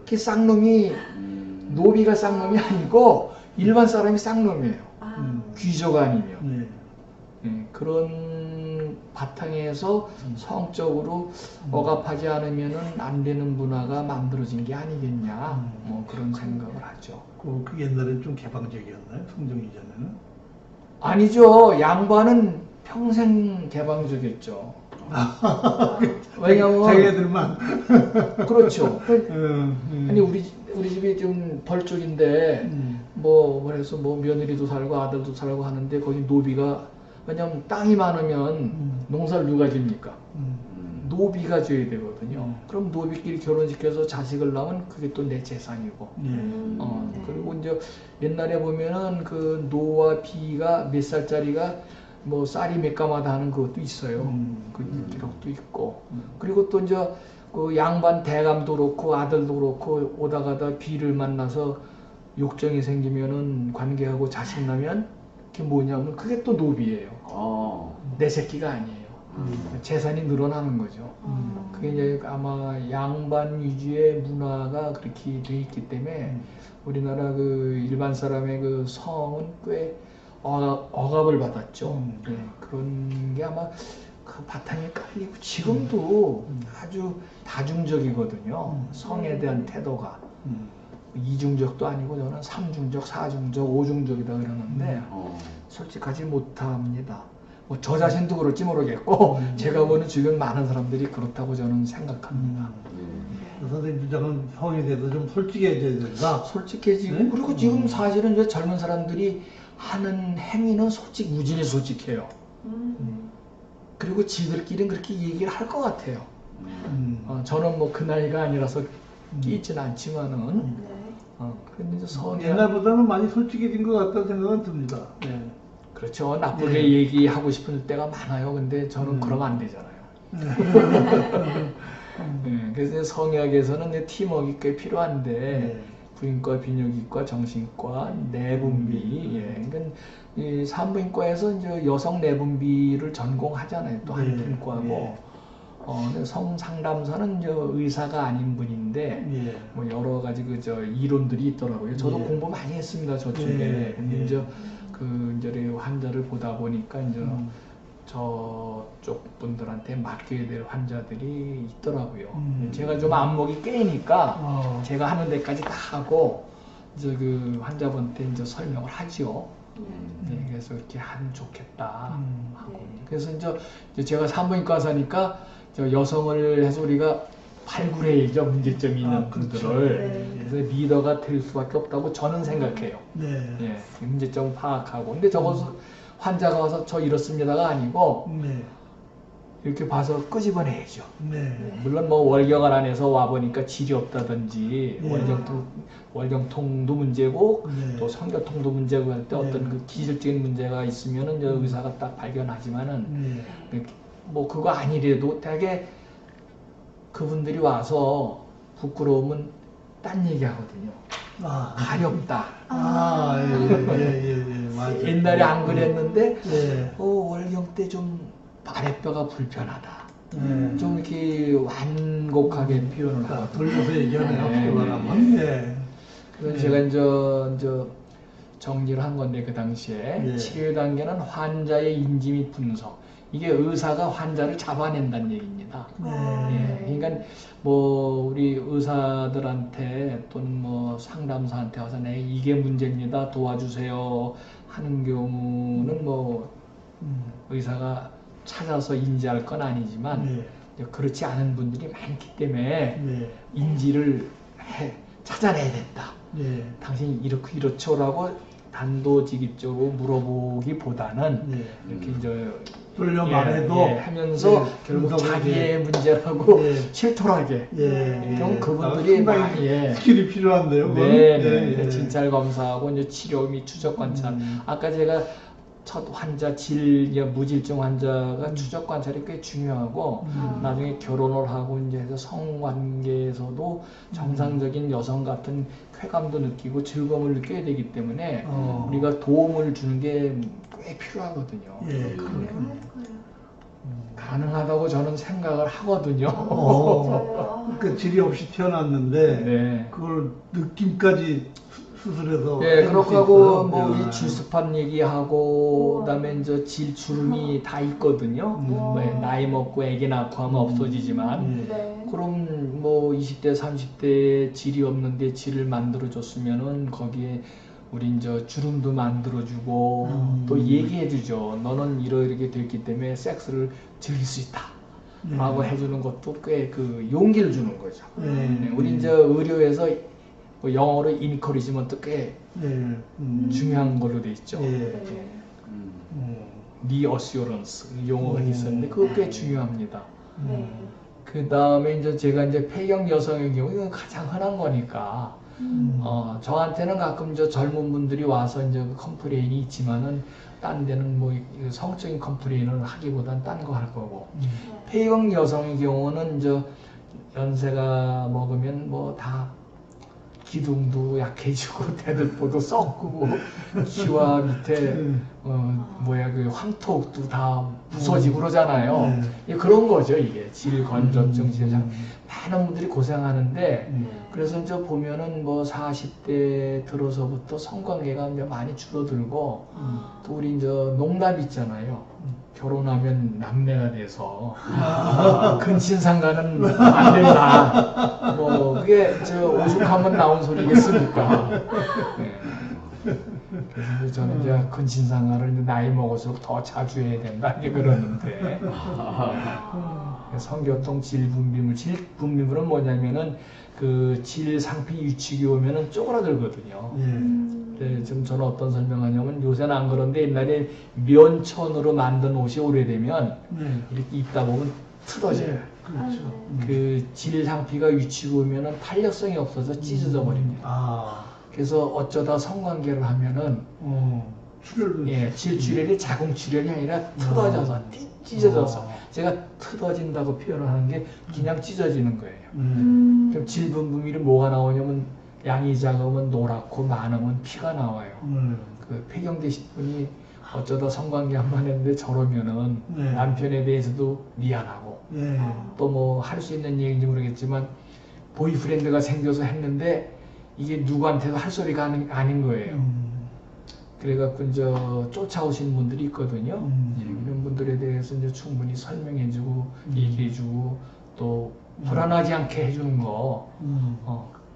그 쌍놈이 노비가 쌍놈이 아니고 일반 사람이 쌍놈이에요. 귀족 아니면. 그런 바탕에서 성적으로 억압하지 않으면은 안 되는 문화가 만들어진 게 아니겠냐. 뭐 그런 생각을 하죠. 그 옛날엔 좀 개방적이었나요? 성종 이전에는? 아니죠. 양반은 평생 개방적이었죠. 왜냐면 자기네들만. 그렇죠. 아니 우리 집이 좀 벌 쪽인데 뭐 그래서 뭐 며느리도 살고 아들도 살고 하는데 거기 노비가 왜냐면 땅이 많으면 농사를 누가 집니까? 노비가 줘야 되거든요. 그럼 노비끼리 결혼시켜서 자식을 낳으면 그게 또 내 재산이고. 그리고 이제 옛날에 보면은 그 노와 비가 몇 살짜리가 뭐 쌀이 몇 가마다 하는 그것도 있어요. 그 기록도 있고. 그리고 또 이제 그 양반 대감도 그렇고 아들도 그렇고 오다 가다 비를 만나서 욕정이 생기면은 관계하고 자식 나면 그게 뭐냐면 그게 또 노비예요. 내 새끼가 아니에요. 재산이 늘어나는 거죠. 그게 이제 아마 양반 위주의 문화가 그렇게 돼 있기 때문에 우리나라 그 일반 사람의 그 성은 꽤 억압을 받았죠. 그런 게 아마 그 바탕에 깔리고 지금도 아주 다중적이거든요. 성에 대한 태도가. 이중적도 아니고 저는 삼중적, 사중적, 오중적이다 그러는데 솔직하지 못합니다. 뭐 저 자신도 그럴지 모르겠고 제가 보는 주변 많은 사람들이 그렇다고 저는 생각합니다. 선생님 주장은 성에 대해서 좀 솔직해져야 된다. 솔직해지고 네? 그리고 지금 사실은 이제 젊은 사람들이 하는 행위는 우진히 솔직해요. 그리고 지들끼리는 그렇게 얘기를 할 것 같아요. 저는 뭐 그 나이가 아니라서 끼있지는 않지만은 그런데 이제 옛날보다는 많이 솔직해진 것 같다는 생각은 듭니다. 그렇죠. 나쁘게 얘기하고 싶은 때가 많아요. 근데 저는 그러면 안 되잖아요. 그래서 성의학에서는 이제 팀워크가 꽤 필요한데 부인과 비뇨기과 정신과 내분비. 그러니까 이 산부인과에서 이제 여성 내분비를 전공하잖아요. 또 한 분과고. 성상담사는 이제 의사가 아닌 분인데 뭐 여러 가지 이론들이 있더라고요. 저도 공부 많이 했습니다. 저쪽에. 근데 이제 이제 환자를 보다 보니까 이제 저쪽 분들한테 맡겨야 될 환자들이 있더라고요. 제가 좀 안목이 깨니까 제가 하는 데까지 다 하고 이제 그 환자분한테 이제 설명을 하죠. 그래서 이렇게 하면 좋겠다 하고. 그래서 이제 제가 산부인과 의사니까 여성을 해서 우리가 발굴해야죠. 문제점이 있는 분들을. 그래서 리더가 될 수밖에 없다고 저는 생각해요. 문제점 파악하고. 근데 적어서 환자가 와서 저 이렇습니다가 아니고 이렇게 봐서 끄집어내야죠. 네. 물론 뭐 월경을 안에서 와 보니까 질이 없다든지 네. 월경통도 문제고 네. 또 성교통도 문제고 할 때 네. 어떤 그 기질적인 문제가 있으면은 저 의사가 딱 발견하지만은 네. 뭐 그거 아니래도 되게 그분들이 와서 부끄러우면 딴 얘기 하거든요. 아, 가렵다. 맞아요. 옛날에 안 그랬는데 네. 월경 때 좀 아랫배가 불편하다. 네. 좀 이렇게 완곡하게 표현을 자, 하거든요. 돌려서 얘기하네요. 네. 그거라면. 네. 그래서 네. 제가 이제 정리를 한 건데 그 당시에 네. 치료 단계는 환자의 인지 및 분석. 이게 의사가 환자를 잡아낸다는 얘기입니다. 네. 예, 그러니까 뭐 우리 의사들한테 또는 뭐 상담사한테 와서 네, 이게 문제입니다. 도와주세요 하는 경우는 뭐 의사가 찾아서 인지할 건 아니지만 네. 그렇지 않은 분들이 많기 때문에 네. 인지를 찾아내야 된다. 네. 당신이 이렇죠라고 단도직입적으로 물어보기보다는 네. 이렇게 이제 돌려 말해도 하면서 네, 결국 분석을 자기의 문제라고 네. 실토하게 예. 그럼 그분들이 많이 스킬이 필요한데요. 그건? 네, 진찰 검사하고 이제 치료 및 추적 관찰. 아까 제가 첫 환자 무질증 환자가 추적 관찰이 꽤 중요하고 나중에 결혼을 하고 이제 해서 성관계에서도 정상적인 여성 같은 쾌감도 느끼고 즐거움을 느껴야 되기 때문에 우리가 도움을 주는 게 꽤 필요하거든요. 예. 가능하다고 저는 생각을 하거든요. 그 질이 없이 태어났는데 네. 그걸 느낌까지 수술해서 네, 해줄 그렇게 수 하고 있어요? 뭐 야. 우리 질습한 얘기하고 그다음에 이제 질주름이 다 있거든요. 나이 먹고 애기 낳고 하면 없어지지만 네. 그럼 뭐 20대 30대에 질이 없는데 질을 만들어줬으면은 거기에 우리 이제 주름도 만들어주고 또 얘기해주죠. 너는 이렇게 됐기 때문에 섹스를 즐길 수 있다. 라고 해주는 것도 꽤 그 용기를 주는 거죠. 네, 우리 이제 의료에서 뭐 영어로 인커리지먼트 꽤 중요한 걸로 돼 있죠. 리어슈런스 용어가 있었는데 그거 꽤 중요합니다. 그 다음에 이제 제가 이제 폐경 여성의 경우 이건 가장 흔한 거니까 저한테는 가끔 저 젊은 분들이 와서 이제 컴플레인이 있지만은 딴 데는 뭐 성적인 컴플레인을 하기보단 딴 거 할 거고 폐경 여성의 경우는 이제 연세가 먹으면 뭐 다 기둥도 약해지고 대들보도 썩고 귀와 밑에 그 황토도 다 부서지고 그러잖아요. 그런 거죠 이게 질건조증 질장 많은 분들이 고생하는데 그래서 이제 보면은 뭐 40대 들어서부터 성관계가 이제 많이 줄어들고 또 우리 이제 농담 있잖아요. 결혼하면 남매가 돼서 근친상간은 안 된다. 뭐 그게 저 오죽하면 나온 소리겠습니까? 네. 그래서 저는 이제 근친상간을 나이 먹을수록 더 자주 해야 된다 이렇게 그러는데 성교통 질분비물 질분비물은 뭐냐면은 그 질상피 위축이 오면은 쪼그라들거든요. 네, 지금 저는 어떤 설명하냐면 요새는 안 그런데 옛날에 면천으로 만든 옷이 오래되면 이렇게 입다 보면 틀어져요. 그렇죠. 그 질상피가 위축이 오면은 탄력성이 없어서 찢어져 버립니다. 그래서 어쩌다 성관계를 하면은 질출혈이 자궁출혈이 아니라 틀어져서 찢어져서 제가 틀어진다고 표현을 하는 게 그냥 찢어지는 거예요. 그럼 질분비물이 뭐가 나오냐면 양이 작으면 노랗고 많으면 피가 나와요. 그 폐경되신 분이 어쩌다 성관계 한 번 했는데 저러면은 남편에 대해서도 미안하고 또 뭐 할 수 있는 얘기인지 모르겠지만 보이프렌드가 생겨서 했는데 이게 누구한테도 할 소리가 아닌 거예요. 그래갖고 이제 쫓아오신 분들이 있거든요. 이런 분들에 대해서 이제 충분히 설명해주고 얘기해주고 또 불안하지 않게 해주는 거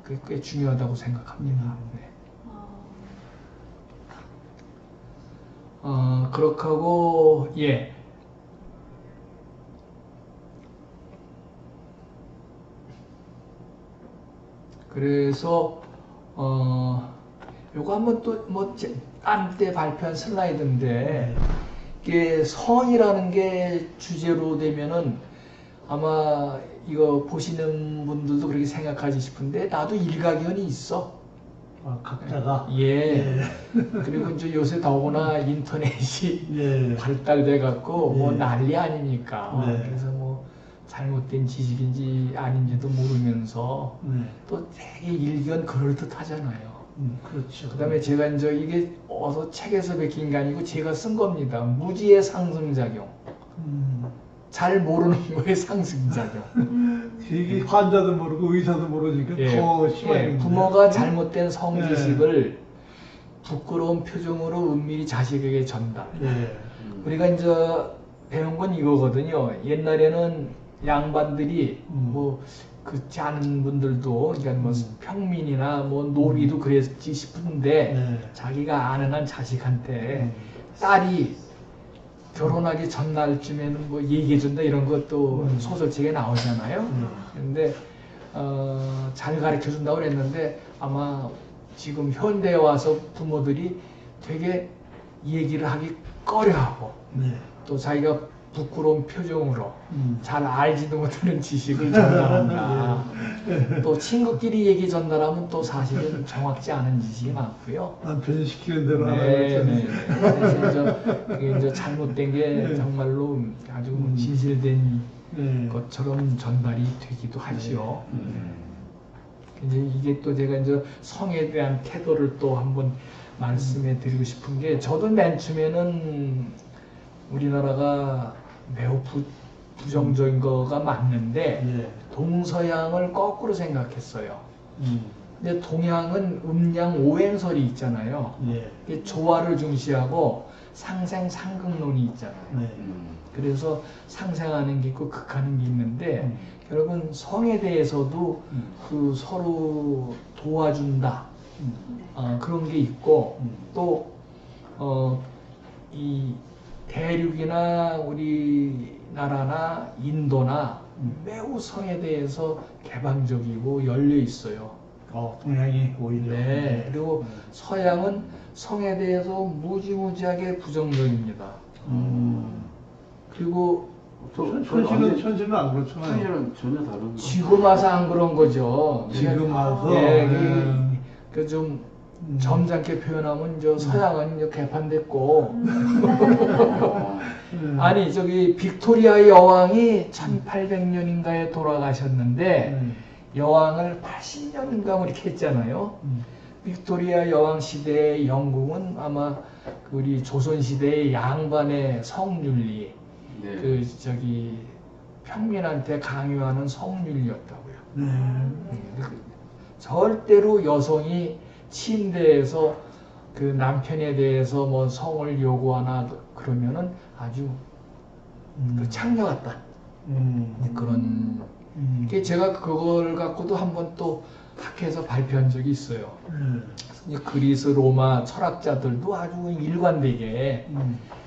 그게 꽤 중요하다고 생각합니다. 네. 그렇게 하고 그래서 요거 한번 또 뭐 딴 때 발표한 슬라이드인데 이게 성이라는 게 주제로 되면은 아마 이거 보시는 분들도 그렇게 생각하지 싶은데 나도 일가견이 있어. 각자가. 예. 그리고 이제 요새 더구나 인터넷이 예. 발달돼 갖고 뭐 예. 난리 아닙니까? 네. 그래서 뭐 잘못된 지식인지 아닌지도 모르면서 네. 또 되게 일견 그럴듯하잖아요. 그렇죠. 그다음에 제가 이제 이게 어서 책에서 베낀 게 아니고 제가 쓴 겁니다. 무지의 상승작용. 잘 모르는 거에 상승작용. 이게 환자도 모르고 의사도 모르니까 예. 더 심하게. 부모가 잘못된 성지식을 부끄러운 표정으로 은밀히 자식에게 전달. 예. 우리가 이제 배운 건 이거거든요. 옛날에는 양반들이 뭐 그렇지 않은 분들도 그러니까 뭐 평민이나 뭐 노비도 그랬지 싶은데 네. 자기가 아는 한 자식한테 딸이 결혼하기 전날쯤에는 뭐 얘기해준다 이런 것도 소설책에 나오잖아요. 근데 잘 가르쳐준다고 그랬는데 아마 지금 현대에 와서 부모들이 되게 얘기를 하기 꺼려하고 네. 또 자기가 부끄러운 표정으로 잘 알지도 못하는 지식을 전달한다. 또 친구끼리 얘기 전달하면 또 사실은 정확지 않은 지식이 많고요. 남편이 시키는 대로 하는 네. 거죠. 그래서 그게 이제 잘못된 게 정말로 아주 진실된 네. 것처럼 전달이 되기도 하지요. 이제 이게 또 제가 이제 성에 대한 태도를 또 한번 말씀해 드리고 싶은 게 저도 맨 처음에는 우리나라가 매우 부정적인 거가 맞는데 예. 동서양을 거꾸로 생각했어요. 근데 동양은 음양 오행설이 있잖아요. 예. 이게 조화를 중시하고 상생상극론이 있잖아요. 네. 그래서 상생하는 게 있고 극하는 게 있는데 결국은 성에 대해서도 그 서로 도와준다 그런 게 있고 또 이 대륙이나 우리나라나 인도나 매우 성에 대해서 개방적이고 열려 있어요. 동양이 오히려. 네. 그리고 서양은 성에 대해서 무지무지하게 부정적입니다. 그리고 현실은 안 그렇잖아요. 천일은 전혀 다른. 지금 와서 안 그런 거죠. 지금 와서. 예, 좀 점잖게 표현하면 저 서양은 이제 개판됐고 아니 저기 빅토리아 여왕이 1800년인가에 돌아가셨는데 여왕을 80년인가 뭐 이렇게 했잖아요. 빅토리아 여왕 시대의 영국은 아마 우리 조선 시대의 양반의 성윤리, 네. 그 저기 평민한테 강요하는 성윤리였다고요. 절대로 여성이 침대에서 그 남편에 대해서 뭐 성을 요구하나 그러면은 아주 그 창녀 같다. 그런 게 제가 그걸 갖고도 한번 또 학회에서 발표한 적이 있어요. 그리스 로마 철학자들도 아주 일관되게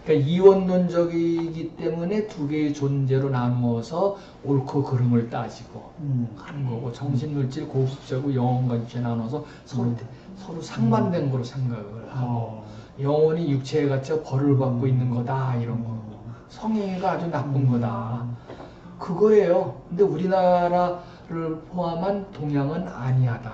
그러니까 이원론적이기 때문에 두 개의 존재로 나누어서 옳고 그름을 따지고 하는 거고 정신물질 고급자고 영혼과 육체 나눠서 서로 상반된 거로 생각을 하고 영혼이 육체에 갇혀 벌을 받고 있는 거다 이런 거 성행위가 아주 나쁜 거다 그거예요. 근데 우리나라를 포함한 동양은 아니하다.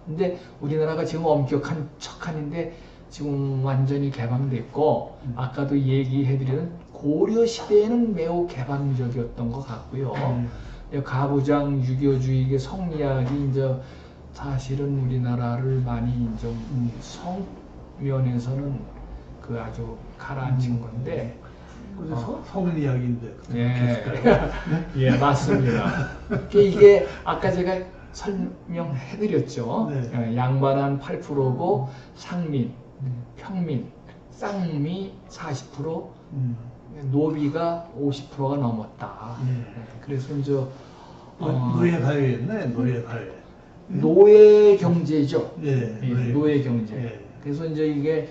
근데 우리나라가 지금 엄격한 척하는데 지금 완전히 개방됐고 아까도 얘기해드리는 고려 시대에는 매우 개방적이었던 것 같고요. 가부장 유교주의의 성리학이 이제 사실은 우리나라를 많이 좀 성면에서는 그 아주 가라앉힌 건데. 성리학인데. 예, 맞습니다. 이게 아까 제가 설명해드렸죠. 네. 양반한 8%고 상민, 평민, 쌍미 40%, 노비가 50%가 넘었다. 그래서 이제 노예 사회였네, 노예 사회. 노예 경제죠. 예, 노예 경제. 예. 그래서 이제 이게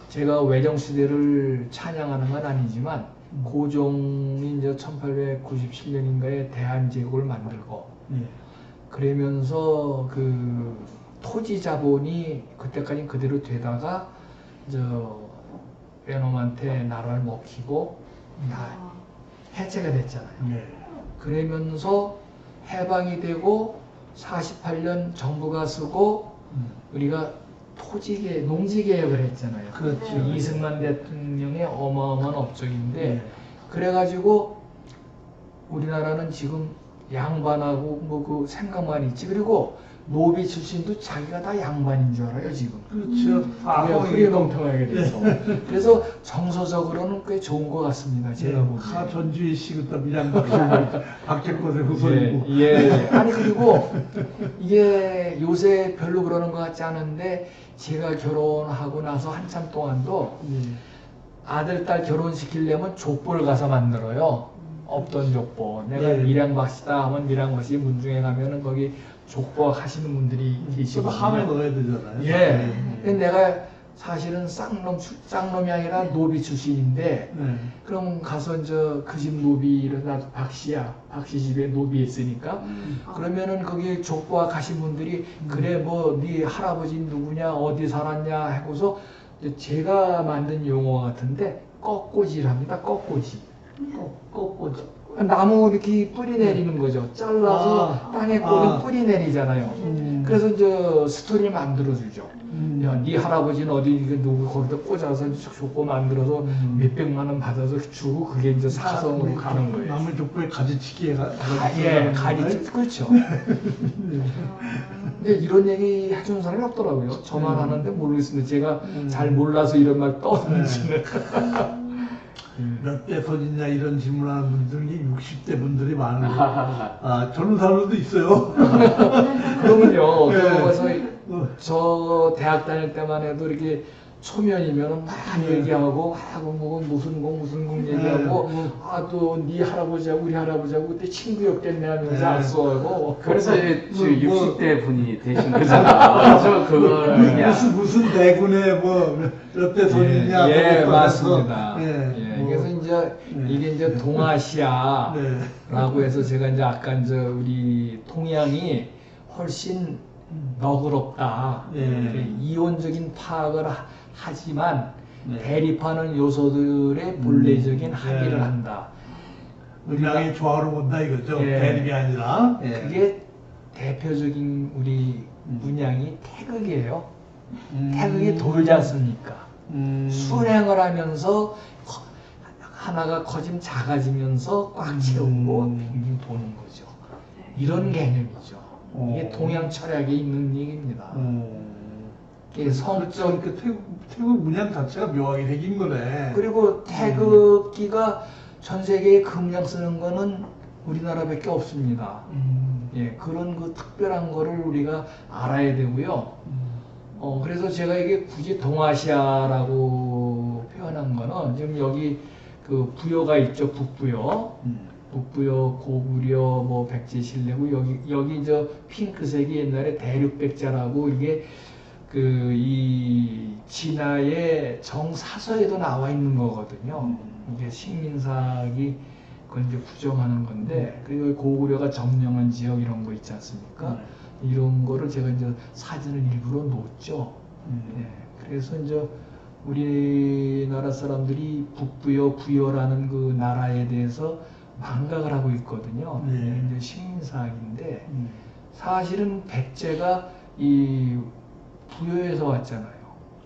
제가 외정 시대를 찬양하는 건 아니지만 고종이 이제 1897년인가에 대한제국을 만들고 그러면서 그 토지 자본이 그때까지 그대로 되다가 외놈한테 나라를 먹히고 다 아, 해체가 됐잖아요. 네. 그러면서 해방이 되고 48년 정부가 쓰고 우리가 토지개, 농지개혁을 했잖아요. 그렇죠. 이승만 대통령의 어마어마한 업적인데 네. 그래가지고 우리나라는 지금 양반하고 뭐 그 생각만 있지. 그리고 노비 출신도 자기가 다 양반인 줄 알아요 지금. 그렇죠. 흐리멍텅하게 돼서. 그래서 정서적으로는 꽤 좋은 것 같습니다. 제가 보기에. 다 전주희 씨 그때 박제꽃의 후손이고. 예, 예. 아니 그리고 이게 요새 별로 그러는 것 같지 않은데 제가 결혼하고 나서 한참 동안도 아들 딸 결혼시키려면 족보를 가서 만들어요. 없던 족보. 내가 네. 밀양박씨다 하면 밀양박씨 문중에 가면은 거기 족보 하시는 분들이 또 계시거든요. 함에 넣어야 되잖아요. 예. 근데 내가 사실은 쌍놈이 아니라 노비 출신인데 네. 그럼 가서 그 집 노비를 나도 박씨야. 박씨 집에 노비 있으니까 그러면은 거기 족보와 가신 분들이 그래 뭐 네 할아버지 누구냐 어디 살았냐 하고서 이제 제가 만든 용어 같은데 꺾고지랍니다. 꺾고지. 꺾고지. 나무 이렇게 뿌리 내리는 거죠. 잘라서 땅에 꽂은 뿌리 내리잖아요. 그래서 이제 스토리를 만들어주죠. 야, 네 할아버지는 어디 누구 거기다 꽂아서 족보 만들어서 몇백만 원 받아서 주고 그게 이제 사성으로 가는 거예요. 남의 족보에 가지치기에 예, 가지 그렇죠. 근데 이런 얘기 해주는 사람이 없더라고요. 저만 하는데 모르겠습니다. 제가 잘 몰라서 이런 말 떠는지는. 몇 대 손이냐 이런 질문하는 분들이 60대 분들이 많은 거. 아, 젊은 사람들도 있어요. 그러면요. 네. 그래서 저 대학 다닐 때만 해도 이렇게 초면이면은 막 얘기하고 뭐 무슨 공 얘기하고 또 네 할아버지하고 우리 할아버지하고 그때 친구였겠네 하면서 악수하고 그래서 지금 60대 분이 되신 거잖아요. 저 그걸 무슨 대군에 몇 대 손이냐. 예, 그것도 맞습니다. 알아서, 예, 그래서 이제 이게 이제 동아시아라고 네. 해서 제가 이제 아까 이제 우리 동양이 훨씬 너그럽다. 네. 이렇게 이론적인 파악을 하지만 네. 대립하는 요소들의 본래적인 합의를 네. 한다. 음양이 조화로 본다 이거죠. 예. 대립이 아니라. 예. 그게 대표적인 우리 문양이 태극이에요. 태극이 돌지 않습니까? 순행을 하면서 하나가 커지면 작아지면서 꽉 채우고 빙빙 도는 거죠. 이런 개념이죠. 이게 동양 철학에 있는 얘기입니다. 이게 성적 그 태국 문양 자체가 묘하게 생긴 거네. 그리고 태극기가 전 세계에 금양 쓰는 거는 우리나라밖에 없습니다. 예, 그런 그 특별한 거를 우리가 알아야 되고요. 그래서 제가 이게 굳이 동아시아라고 표현한 거는 지금 여기 그 부여가 있죠, 북부여. 북부여, 고구려, 뭐 백제신라고 여기 저 핑크색이 옛날에 대륙백자라고 이게 이 진화의 정사서에도 나와 있는 거거든요. 이게 식민사학이 그건 이제 부정하는 건데 그리고 고구려가 점령한 지역 이런 거 있지 않습니까? 이런 거를 제가 이제 사진을 일부러 놓았죠. 예, 그래서 이제 우리나라 사람들이 북부여, 부여라는 그 나라에 대해서 망각을 하고 있거든요. 이제 식민사학인데 사실은 백제가 이 부여에서 왔잖아요.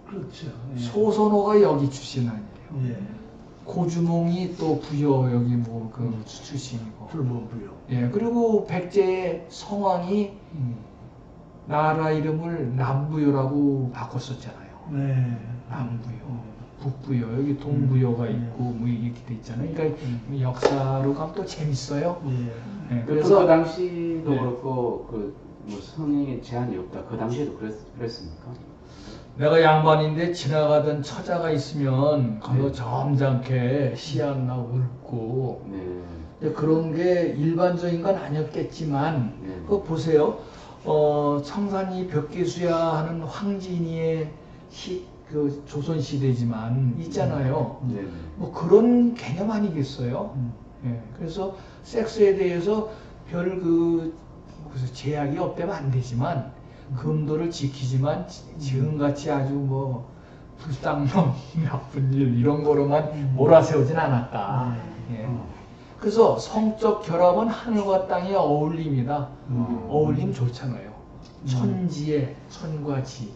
그렇죠. 예. 소선호가 여기 출신 아니에요. 예. 고주몽이 또 부여 여기 뭐 그 출신이고. 불법부요. 예, 그리고 백제의 성왕이 나라 이름을 남부여라고 바꿨었잖아요. 네. 남부여, 북부여, 여기 동부여가 있고 뭐 이렇게 돼 있잖아요. 그러니까 역사로 가면 또 재밌어요. 예. 예, 그래서 그래서 그 당시도 네. 그렇고 뭐 성행에 제한이 없다. 그 당시에도 그랬습니까? 내가 양반인데 지나가던 처자가 있으면 가서 점잖게 시안나 읊고 네. 근데 그런 게 일반적인 건 아니었겠지만 네. 그거 보세요. 청산리 벽계수야 하는 황진이의 그 조선 시대지만 있잖아요. 네. 뭐 그런 개념 아니겠어요? 예, 그래서 섹스에 대해서 별 무슨 제약이 없다면 안 되지만 금도를 지키지만 지금같이 아주 뭐 불쌍놈, 나쁜 일 이런 거로만 몰아세우진 않았다. 예. 그래서 성적 결합은 하늘과 땅의 어울림이다. 어울림 좋잖아요. 천지의 천과 지.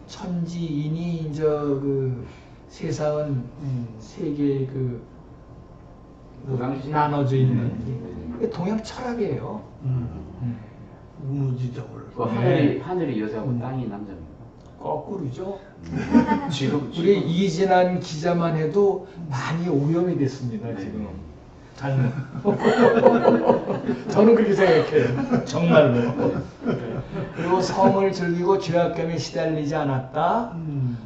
천지인이 이제 그 세상은 세 개의 그 나눠져 있는 게 동양 철학이에요. 무지정을. 그 하늘이 여자고 땅이 남자입니다. 거꾸로죠. 지금 우리 이진한 기자만 해도 많이 오염이 됐습니다. 지금. 잘못. 저는 그렇게 생각해요. 정말로. 그리고 성을 즐기고 죄악감에 시달리지 않았다.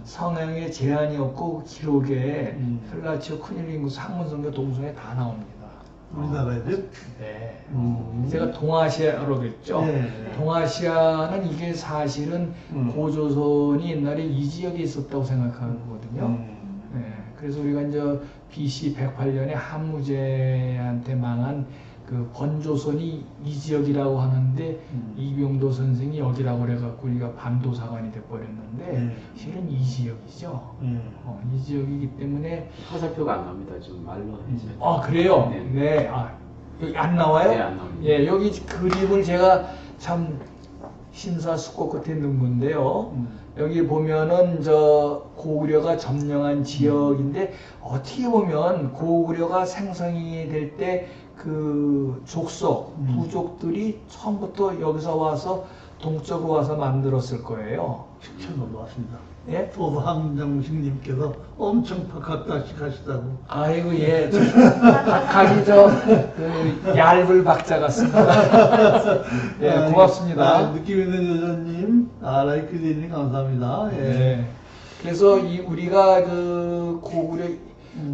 성향에 제한이 없고 기록에 헬라치오 큰일링구 상문성교 동성에 다 나옵니다. 우리나라에도? 네. 제가 동아시아로 그랬죠. 네. 동아시아는 이게 사실은 고조선이 옛날에 이 지역에 있었다고 생각하거든요. 네. 그래서 우리가 이제 BC 108년에 한무제한테 망한 그 번조선이 이 지역이라고 하는데 이병도 선생이 여기라고 그래갖고 우리가 반도사관이 돼버렸는데 실은 이 지역이죠. 이 지역이기 때문에 화살표가 안 나옵니다. 지금 말로 해서. 아 그래요? 네. 네. 아, 여기 안 나와요? 네, 안 나옵니다. 예, 여기 그림을 제가 참 심사숙고 끝에 넣은 건데요. 여기 보면은 저 고구려가 점령한 지역인데 어떻게 보면 고구려가 생성이 될 때 그 족속, 부족들이 처음부터 여기서 와서 동쪽으로 와서 만들었을 거예요. 식천으로 왔습니다. 예? 도부항정식님께서 엄청 박학다식 하시다고. 아이고 예, 각이 그 얇을 박자 같습니다. 예, 고맙습니다. 느낌 있는 여자님, 라이크디님 감사합니다. 예. 네. 그래서 우리가 그 고구려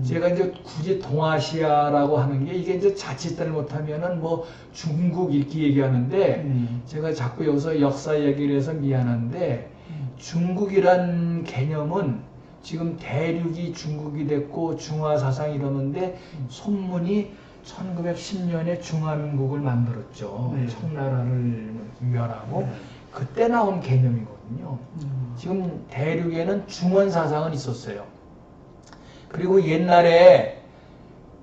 제가 이제 굳이 동아시아라고 하는 게 이게 이제 자칫들 못하면은 뭐 중국 이렇게 얘기하는데 제가 자꾸 여기서 역사 얘기를 해서 미안한데 중국이란 개념은 지금 대륙이 중국이 됐고 중화사상 이러는데 손문이 1910년에 중화민국을 만들었죠. 청나라를 멸하고 그때 나온 개념이거든요. 지금 대륙에는 중원사상은 있었어요. 그리고 옛날에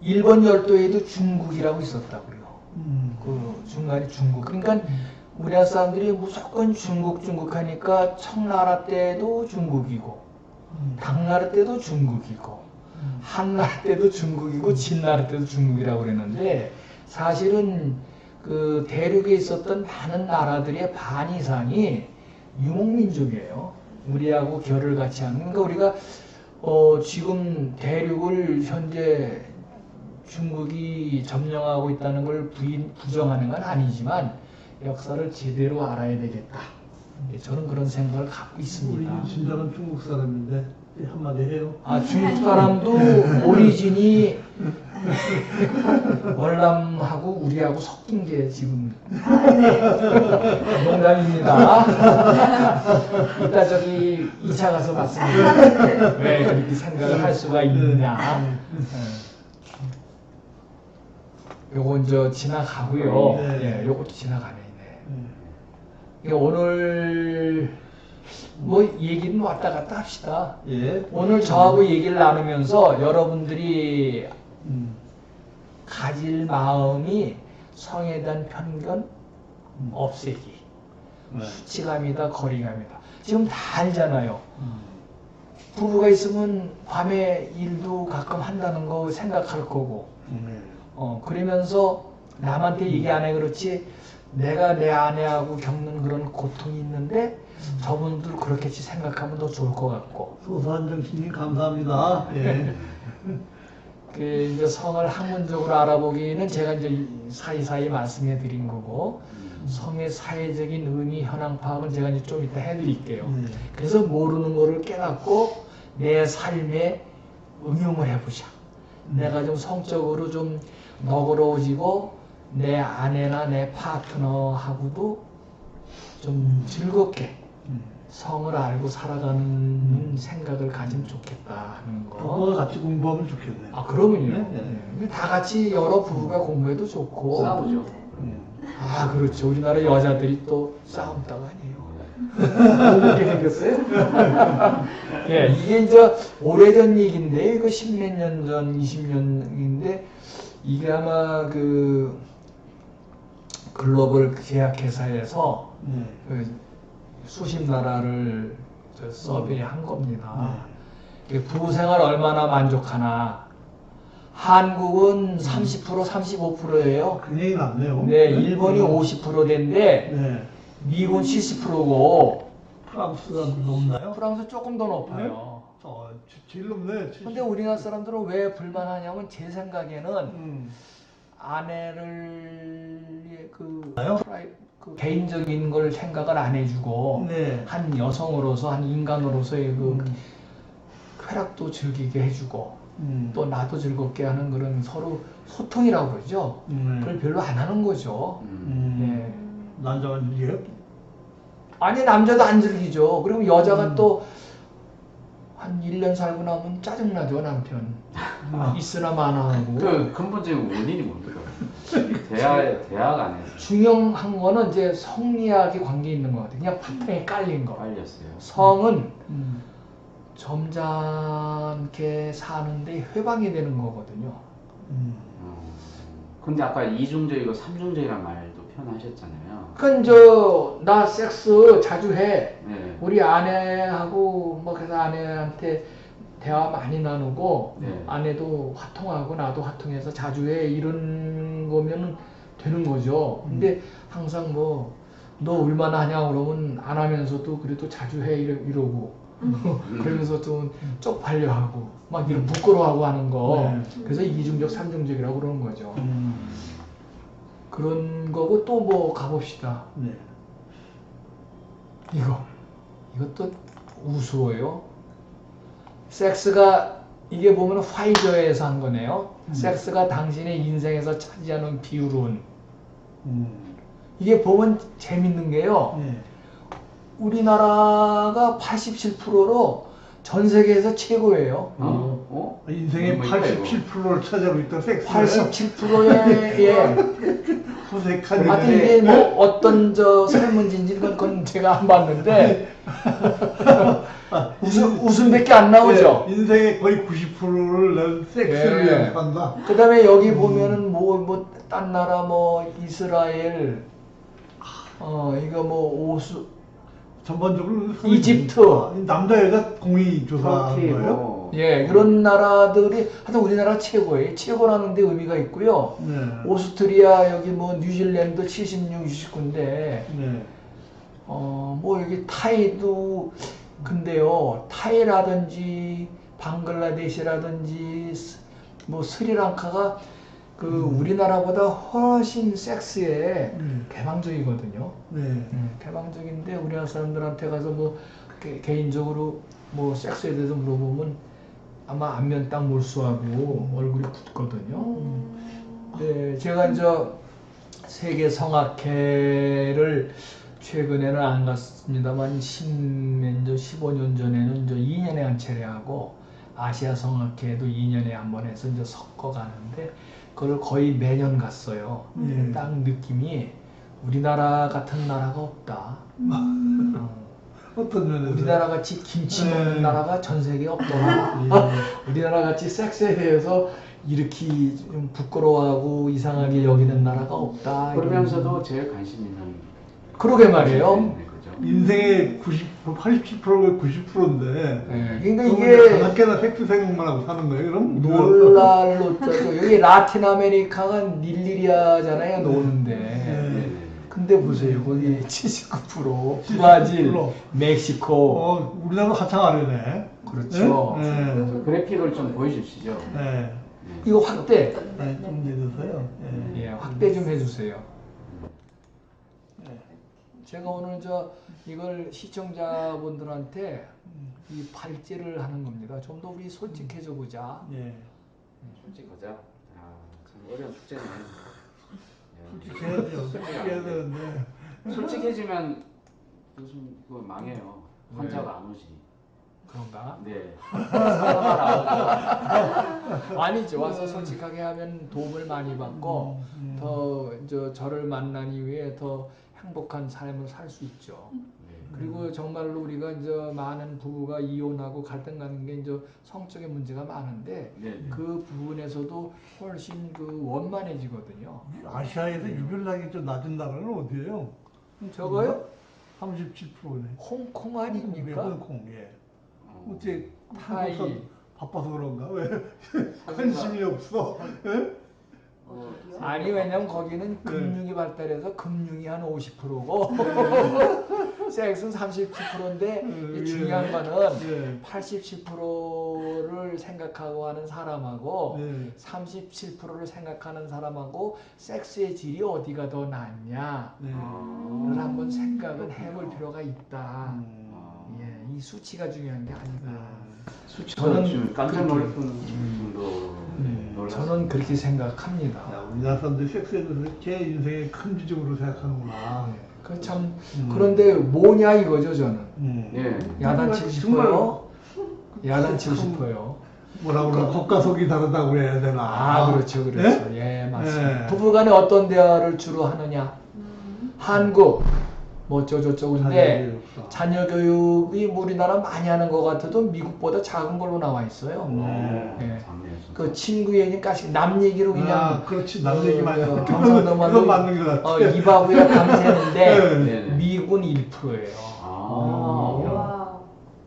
일본 열도에도 중국이라고 있었다고요. 그 중간에 중국. 그러니까 우리나라 사람들이 무조건 중국 하니까 청나라 때도 중국이고 당나라 때도 중국이고 한나라 때도 중국이고 진나라 때도 중국이라고 그랬는데 사실은 그 대륙에 있었던 많은 나라들의 반 이상이 유목민족이에요. 우리하고 결을 같이 하는. 그러니까 우리가 지금 대륙을 현재 중국이 점령하고 있다는 걸 부정하는 건 아니지만 역사를 제대로 알아야 되겠다. 저는 그런 생각을 갖고 있습니다. 우리 진정한 중국 사람인데 한마디 해요. 아, 중국 사람도 오리진이 월남하고 우리하고 섞인 게 지금 농담입니다. 이따 저기 2차 가서 봤습니다. 왜 그렇게 생각을 할 수가 있느냐. 요건 저 지나가고요. 예, 요것도 지나가네. 오늘 뭐 얘기는 왔다 갔다 합시다. 예. 오늘 저하고 얘기를 나누면서 여러분들이 가질 마음이 성에 대한 편견 없애기. 수치감이다, 거리감이다. 지금 다 알잖아요. 부부가 있으면 밤에 일도 가끔 한다는 거 생각할 거고. 그러면서 남한테 얘기 안 해 그렇지 내가 내 아내하고 겪는 그런 고통이 있는데 저분들 그렇게지 생각하면 더 좋을 것 같고. 소소한정신님 감사합니다. 예. 그 이제 성을 학문적으로 알아보기는 제가 이제 사이사이 말씀해 드린 거고 성의 사회적인 의미 현황 파악은 제가 이제 좀 이따 해드릴게요. 그래서 모르는 거를 깨닫고 내 삶에 응용을 해보자. 내가 좀 성적으로 좀 너그러워지고 내 아내나 내 파트너하고도 좀 즐겁게 성을 알고 살아가는 생각을 가지면 좋겠다 하는 거. 부부가 같이 공부하면 좋겠네요. 아, 그러면요. 네. 다 같이 여러 부부가 공부해도 좋고. 싸우죠. 아, 그렇죠. 우리나라 여자들이 또 싸움다가 아니에요. 그렇게 생겼어요? 예, 이게 이제 오래전 얘기인데, 이거 10몇 년 전, 20년인데, 이게 아마 그 글로벌 제약회사에서 그 수십 나라를 서베이한 겁니다. 부생활 얼마나 만족하나. 한국은 30%, 35%예요. 굉장히 낮네요. 네, 일본이 50%인데 네. 미국은 70%고 프랑스가 높나요? 프랑스 조금 더 높아요. 제일 높네. 근데 우리나라 사람들은 왜 불만하냐면 제 생각에는 음. 아내를 나요? 그 개인적인 걸 생각을 안 해주고 네. 한 여성으로서 한 인간으로서의 그 쾌락도 즐기게 해주고 또 나도 즐겁게 하는 그런 서로 소통이라고 그러죠. 그걸 별로 안 하는 거죠. 네. 남자만 즐겨요? 아니 남자도 안 즐기죠. 그리고 여자가 또 한 1년 살고 나면 짜증나죠 남편. 있으나 마나 하고. 그 근본적인 원인이 뭡니까? 대학 안에서 중요한 거는 이제 성리학이 관계 있는 것 같아요. 그냥 파트너에 깔린 거. 깔렸어요. 성은 점잖게 사는데 회방이 되는 거거든요. 근데 아까 이중적이고 삼중적이란 말도 표현하셨잖아요. 그러니까 나 섹스 자주 해. 네. 우리 아내하고 뭐 그래서 아내한테 대화 많이 나누고 네. 아내도 화통하고 나도 화통해서 자주 해 이런 거면 되는 거죠. 근데 항상 뭐 너 얼마나 하냐 그러면 안 하면서도 그래도 자주 해 이러고 그러면서 좀 쪽팔려 하고 막 이런 부끄러워하고 하는 거. 그래서 이중적 삼중적이라고 그러는 거죠. 그런 거고 또 뭐 가봅시다. 네. 이것도 우스워요. 섹스가 이게 보면 화이저에서 한 거네요. 섹스가 당신의 인생에서 차지하는 비율은 이게 보면 재밌는 게요. 네. 우리나라가 87%로 전 세계에서 최고예요. 인생의 뭐 있다, 87%를 차지하고 있던 섹스. 87%의 예. 후색한 하여튼 이게 뭐 어떤 저 설문지인지 그건 제가 안 봤는데 웃음밖에 안 나오죠. 네, 인생의 거의 90%를 난 섹스를 예. 위해서 산다. 그 다음에 여기 보면은 딴 나라 이스라엘, 이거 오수, 전반적으로 이집트. 남자 여자 공이 조사한 터키 거예요? 뭐 예, 그런 나라들이 하여튼 우리나라 최고예요. 최고라는 데 의미가 있고요. 네. 오스트리아, 여기 뉴질랜드 76, 69인데, 네. 여기 타이도, 근데요, 타이라든지, 방글라데시라든지, 스리랑카가 우리나라보다 훨씬 섹스에 개방적이거든요. 네. 개방적인데, 우리나라 사람들한테 가서 개인적으로 섹스에 대해서 물어보면 아마 안면 딱 몰수하고 얼굴이 굳거든요. 네, 제가 이제 세계 성악회를 최근에는 안 갔습니다만 15년 전에는 이제 2년에 한 차례 하고 아시아 성악회도 2년에 한 번 해서 이제 섞어 가는데 그걸 거의 매년 갔어요. 딱 느낌이 우리나라 같은 나라가 없다. 어떤 면에서? 우리나라 같이 김치 먹는 네. 나라가 전 세계에 없더라. 우리나라 같이 섹스에 대해서 이렇게 좀 부끄러워하고 이상하게 여기는 나라가 없다. 그러면서도 제일 관심 있는 그러게 말이에요. 네, 그죠? 인생의 87%가 90%인데. 네, 그러니까 이게 이게 가나케나 섹스 생각만 하고 사는 거예요, 그럼? 놀랄로 떠죠. 여기 라틴 아메리카가 닐리리아잖아요, 노는데. 네. 근데 보세요, 거기 79%, 브라질, 79%. 멕시코. 우리나라 한창 아래네. 그렇죠. 네. 그 그래픽을 좀 보여주시죠. 네. 이거 확대. 네. 좀 내주세요. 네. 예, 확대 좀 해주세요. 네. 제가 오늘 이걸 시청자분들한테 이 발제를 하는 겁니다. 좀 더 우리 솔직해져 보자. 네. 솔직하자. 참 어려운 숙제네. 솔직해야죠. 솔직해야 되는데. 솔직해지면 요즘 그거 망해요. 환자가 안 오지. 그런가? 네. 아니죠. 와서 솔직하게 하면 도움을 많이 받고 더 저를 만난 이후에 더 행복한 삶을 살 수 있죠. 그리고 정말로 우리가 이제 많은 부부가 이혼하고 갈등 가는 게 이제 성적인 문제가 많은데 네. 그 부분에서도 훨씬 그 원만해지거든요. 아시아에서 이별량이 좀 낮은 나라는 어디예요? 저거요? 37%네. 홍콩 아닙니까? 홍콩, 예. 어째 타이. 바빠서 그런가? 왜 관심이 없어? 예? 어디요? 아니 왜냐면 거기는 금융이 발달해서 금융이 한 50%고 섹스는 37%인데 예. 중요한 거는 예. 87%를 생각하고 하는 사람하고 예. 37%를 생각하는 사람하고 섹스의 질이 어디가 더 낫냐 네. 를 한번 생각을 해볼 필요가 있다. 음. 예, 이 수치가 중요한 게 아니다. 저는 지금 깜짝 놀랄 그렇게- 정도로 놀랐어요. 저는 그렇게 생각합니다. 야, 우리나라 사람들이 섹스에 대해서 제 인생의 큰 지적으로 생각하는구나. 그 참 그런데 뭐냐 이거죠 저는. 예. 야단치고 싶어요. 야단치고 싶어요. 뭐라 그러나 겉과 속이 다르다고 그래야 되나? 아 그렇죠 그렇죠. 예 맞습니다. 예. 부부간에 어떤 대화를 주로 하느냐? 한국 뭐 어쩌고저쩌고인데 자녀 교육이 우리나라 많이 하는 것 같아도 미국보다 작은 걸로 나와 있어요. 예. 그 친구 얘기니까 남 얘기로 그냥 아, 그렇지. 남 얘기 많이 하고. 경상도만 그건 맞는 것 같아. 이바구야 감세는데 네. 미국은 1%예요. 아. 와.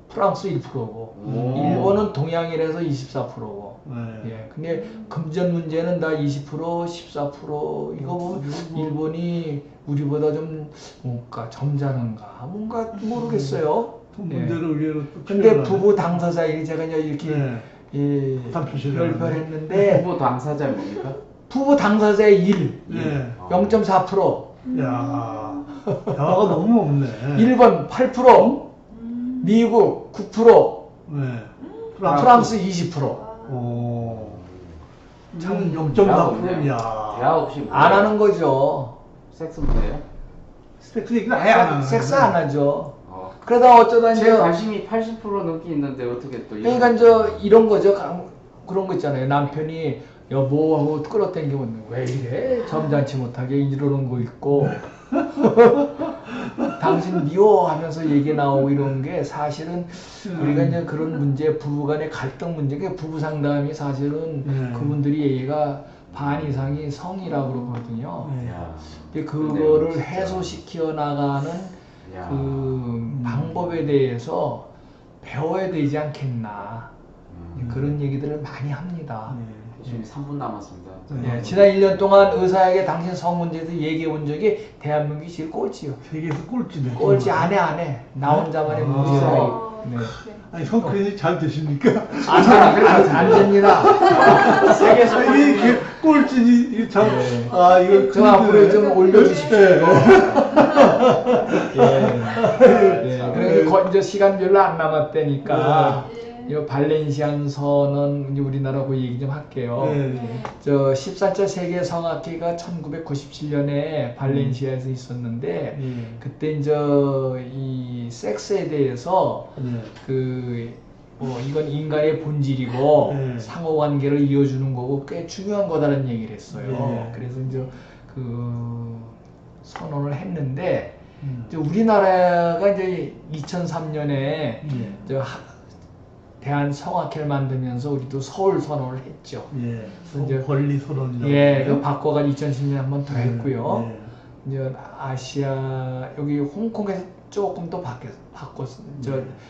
프랑스 1%고 오. 일본은 동양이라서 24%고 네. 예. 근데 금전 문제는 다 20%, 14% 이거 보면 일본이 우리보다 좀 뭔가 점잖은가 뭔가 모르겠어요. 돈 예. 문제를 의외로 또 근데 필요하네. 부부 당사자끼리 제가 이제 이렇게 네. 예, 부담표시를 별별했는데 후보 당사자 뭡니까? 부부 당사자의 1, 네. 0.4%, 야, 대화가 너무 없네. 일본 8%, 미국 9%, 네. 프랑스 20%. 오. 참 음, 0.4%야. 대화 없이 안 하는 거죠. 섹스 뭐예요? 섹스 얘기를 아예 안 하는 섹스 안 하죠. 어. 그러다 어쩌다 제 이제 관심이 80% 넘게 있는데 어떻게 또 그러니까 이제 이런 거죠. 그런 거 있잖아요. 남편이 여보 하고 끌어당기면 왜 이래 점잖지 못하게 이러는 거 있고 당신 미워하면서 얘기 나오고 이런 게 사실은 우리가 이제 그런 문제 부부간의 갈등 문제 그 부부 상담이 사실은 그분들이 얘기가 반 이상이 성이라고 그러거든요. 야. 근데 그거를 진짜. 해소시켜 나가는 야. 그 방법에 대해서 배워야 되지 않겠나 그런 얘기들을 많이 합니다. 지금 3분 남았습니다. 예, 지난 1년 동안 의사에게 당신 성 문제에 대해서 얘기해 본 적이 대한민국이 제일 꼴찌요. 세계에서 꼴찌네. 꼴찌 안 해. 나 혼자만의 아. 문제가 네. 아니, 성큰이 잘 되십니까? 안 됩니다. 세계에서 이게 꼴찌니, 이게 참, 네. 아, 이거. 저 앞으로 좀 올려주십시오. 예. 그리고 이제 시간 별로 안 남았다니까 이 발렌시안 선언 이제 우리나라고 얘기 좀 할게요. 네. 저 14차 세계 성악회가 1997년에 발렌시아에서 있었는데 그때 이제 이 섹스에 대해서 뭐 이건 인간의 본질이고 상호관계를 이어주는 거고 꽤 중요한 거다라는 얘기를 했어요. 그래서 이제 그 선언을 했는데 이제 우리나라가 이제 2003년에 대한 성악회를 만들면서 우리도 서울 선언을 했죠. 이제 권리 선언이라고. 그 바꿔가지고 2010년에 한 번 더 했고요. 이제 아시아 여기 홍콩에서 조금 더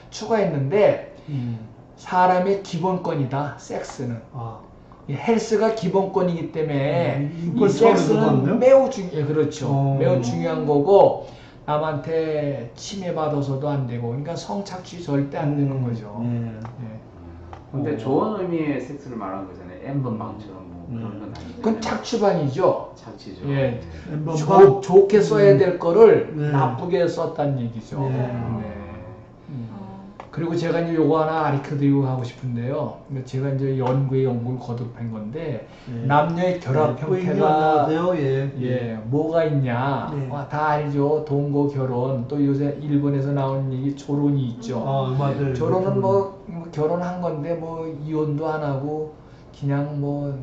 추가했는데 사람의 기본권이다. 섹스는. 이 헬스가 기본권이기 때문에 이 섹스는 매우 그렇죠. 매우 중요한 거고 남한테 침해받아서도 안 되고 그러니까 성착취 절대 안 되는 거죠. 근데 좋은 의미의 섹스를 말한 거잖아요. N번방처럼 뭐 그런 건 아니죠. 그건 착취반이죠. 착취죠. 예. N번방? 좋게 써야 될 거를 네. 나쁘게 썼다는 얘기죠. 네. 네. 그리고 제가 이제 요거 하나 가르쳐드리고 하고 싶은데요. 제가 이제 연구를 거듭한 건데 남녀의 결합 형태가 뭐가 있냐? 다 알죠. 동거 결혼 또 요새 일본에서 나오는 얘기 조론이 있죠. 맞아요. 조론은 뭐 결혼한 건데 뭐 이혼도 안 하고 그냥 뭐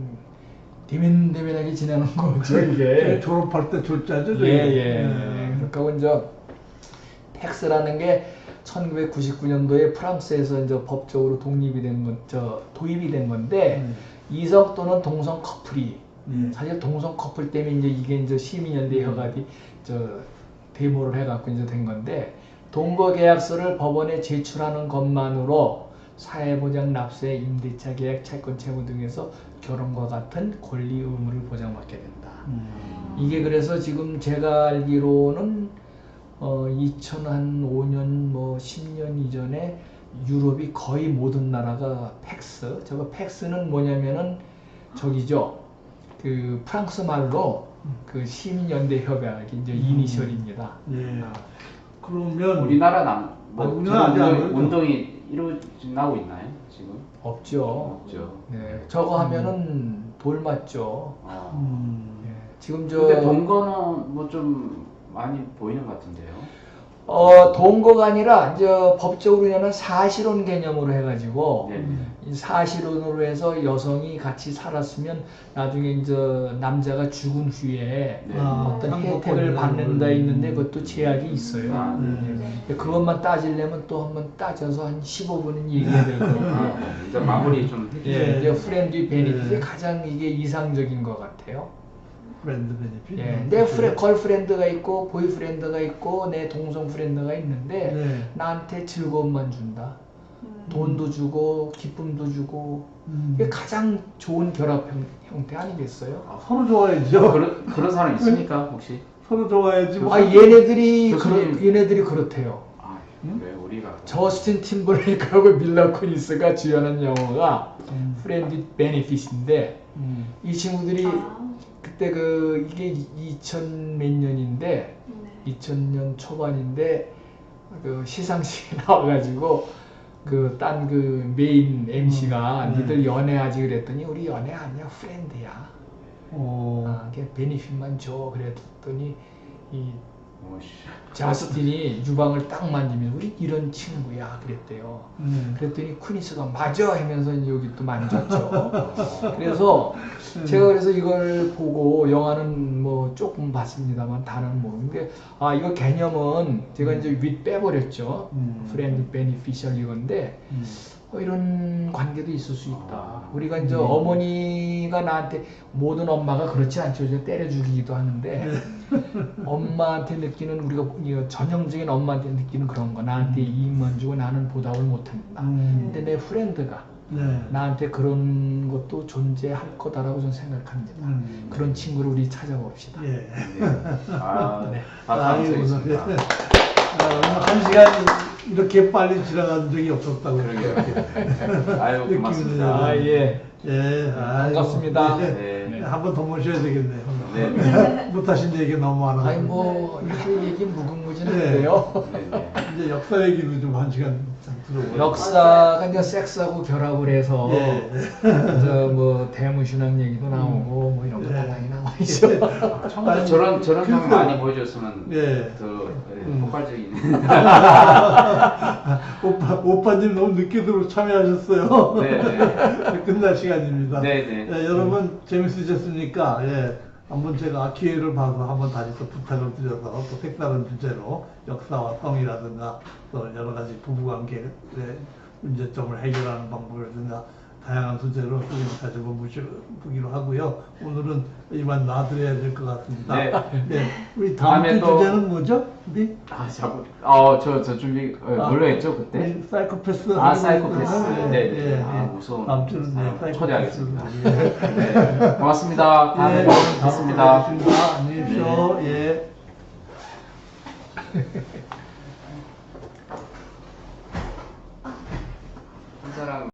대면대면하게 지내는 거죠 이게. 졸업할 때 졸자죠. 그러니까 이제 팩스라는 게 1999년도에 프랑스에서 이제 법적으로 독립이 된 건, 도입이 된 건데 이성 또는 동성 커플이 사실 동성 커플 때문에 이제 이게 이제 시민연대 협약이 데모를 해갖고 이제 된 건데 동거 계약서를 법원에 제출하는 것만으로 사회보장, 납세, 임대차 계약, 채권, 채무 등에서 결혼과 같은 권리 의무를 보장받게 된다. 이게 그래서 지금 제가 알기로는 2005년 뭐 10년 이전에 유럽이 거의 모든 나라가 팩스, 저거 팩스는 뭐냐면은 저기죠. 그 프랑스 말로 그 시민연대 협약이 이제 이니셜입니다. 예. 그러면 우리나라 뭐 우리나라 아직 안 그러죠? 운동이 이루어지고 있나요 지금? 없죠. 없죠. 네, 저거 하면은 돌 맞죠. 네, 지금 근데 동거는 뭐 좀 많이 보이는 것 같은데요. 동거가 아니라 이제 법적으로는 사실혼 개념으로 해가지고 네. 이 사실혼으로 해서 여성이 같이 살았으면 나중에 이제 남자가 죽은 후에 네. 어떤 혜택을 받는다 있는데 그것도 제약이 있어요. 아, 네. 그것만 따지려면 또 한번 따져서 한 15분은 얘기해야 될 거고. 이제 마무리 좀 예, 이제 프렌드 베니핏이 가장 이게 이상적인 것 같아요. 브랜드 베니핏. 예, 내 걸프렌드가 있고 보이프렌드가 있고 내 동성 프렌드가 있는데 네. 나한테 즐거움만 준다. 돈도 주고 기쁨도 주고 이게 가장 좋은 결합 형태 아니겠어요? 서로 좋아야죠. 그런 사람 있습니까 혹시? 서로 좋아야지. 뭐. 얘네들이 교수님. 얘네들이 그렇대요. 아, 왜 우리가 저스틴 팀벌레이크하고 밀라 쿠니스가 주연한 영화가 프렌드 베니핏인데 이 친구들이 그때 이게 2000 몇 년인데 2000년 초반인데 그 시상식에 나와가지고 딴 메인 MC가 니들 연애하지 그랬더니 우리 연애 아니야 프렌드야. 걔 베니핏만 줘 그랬더니 이 자스틴이 유방을 딱 만지면 우리 이런 친구야 그랬대요. 그랬더니 쿠니스가 맞아 하면서 여기 또 만졌죠. 그래서 제가 그래서 이걸 보고 영화는 뭐 조금 봤습니다만 다는 모르는데 이거 개념은 제가 이제 윗 빼버렸죠. 프렌드 베니피셜 이건데 이런 관계도 있을 수 있다. 우리가 이제 어머니가 나한테 모든 엄마가 그렇지 않죠. 이제 때려 죽이기도 하는데 엄마한테 느끼는 우리가 전형적인 엄마한테 느끼는 그런 거 나한테 이익만 주고 나는 보답을 못한다. 근데 내 프렌드가 나한테 그런 것도 존재할 거다라고 저는 생각합니다. 그런 친구를 우리 찾아봅시다. 예. 네. 네. 아이고, 감사합니다. 한 시간이 이렇게 빨리 지나간 적이 없었다고. 그러게요. 아유 고맙습니다. 예. 예, 반갑습니다. 네. 한 번 더 모셔야 되겠네요. 네. 못하신 얘기 너무 많아서. 이렇게 얘기 무궁무진한데요. 네. 이제 역사 얘기도 좀 한 시간 들어보고. 역사가 이제 섹스하고 결합을 해서 예. 뭐 대무신학 얘기도 나오고 뭐 이런 거 다 많이 나와있죠. 처음부터 저런 장면 많이 보여줬으면 예. 더 폭발적인. 오빠님 너무 늦게 들어 참여하셨어요. 네. 끝날 시간입니다. 네. 예, 여러분 재밌으셨습니까? 예. 한번 제가 기회를 봐서 한번 다시 또 부탁을 드려서 또 색다른 주제로 역사와 성이라든가 또 여러 가지 부부관계의 문제점을 해결하는 방법이라든가 다양한 주제로 다시 한번 모셔보기로 하고요. 오늘은 이만 놔드려야 될 것 같습니다. 네. 우리 다음 주 또... 주제는 뭐죠? 우리? 저 준비 뭘로 했죠 그때? 우리 사이코패스. 사이코패스. 네. 무서운. 다음 주는 사이코패스. 초대하겠습니다. 네. 고맙습니다. 다음에 뵙겠습니다. 안녕히 계십시오. 예. 한 사람.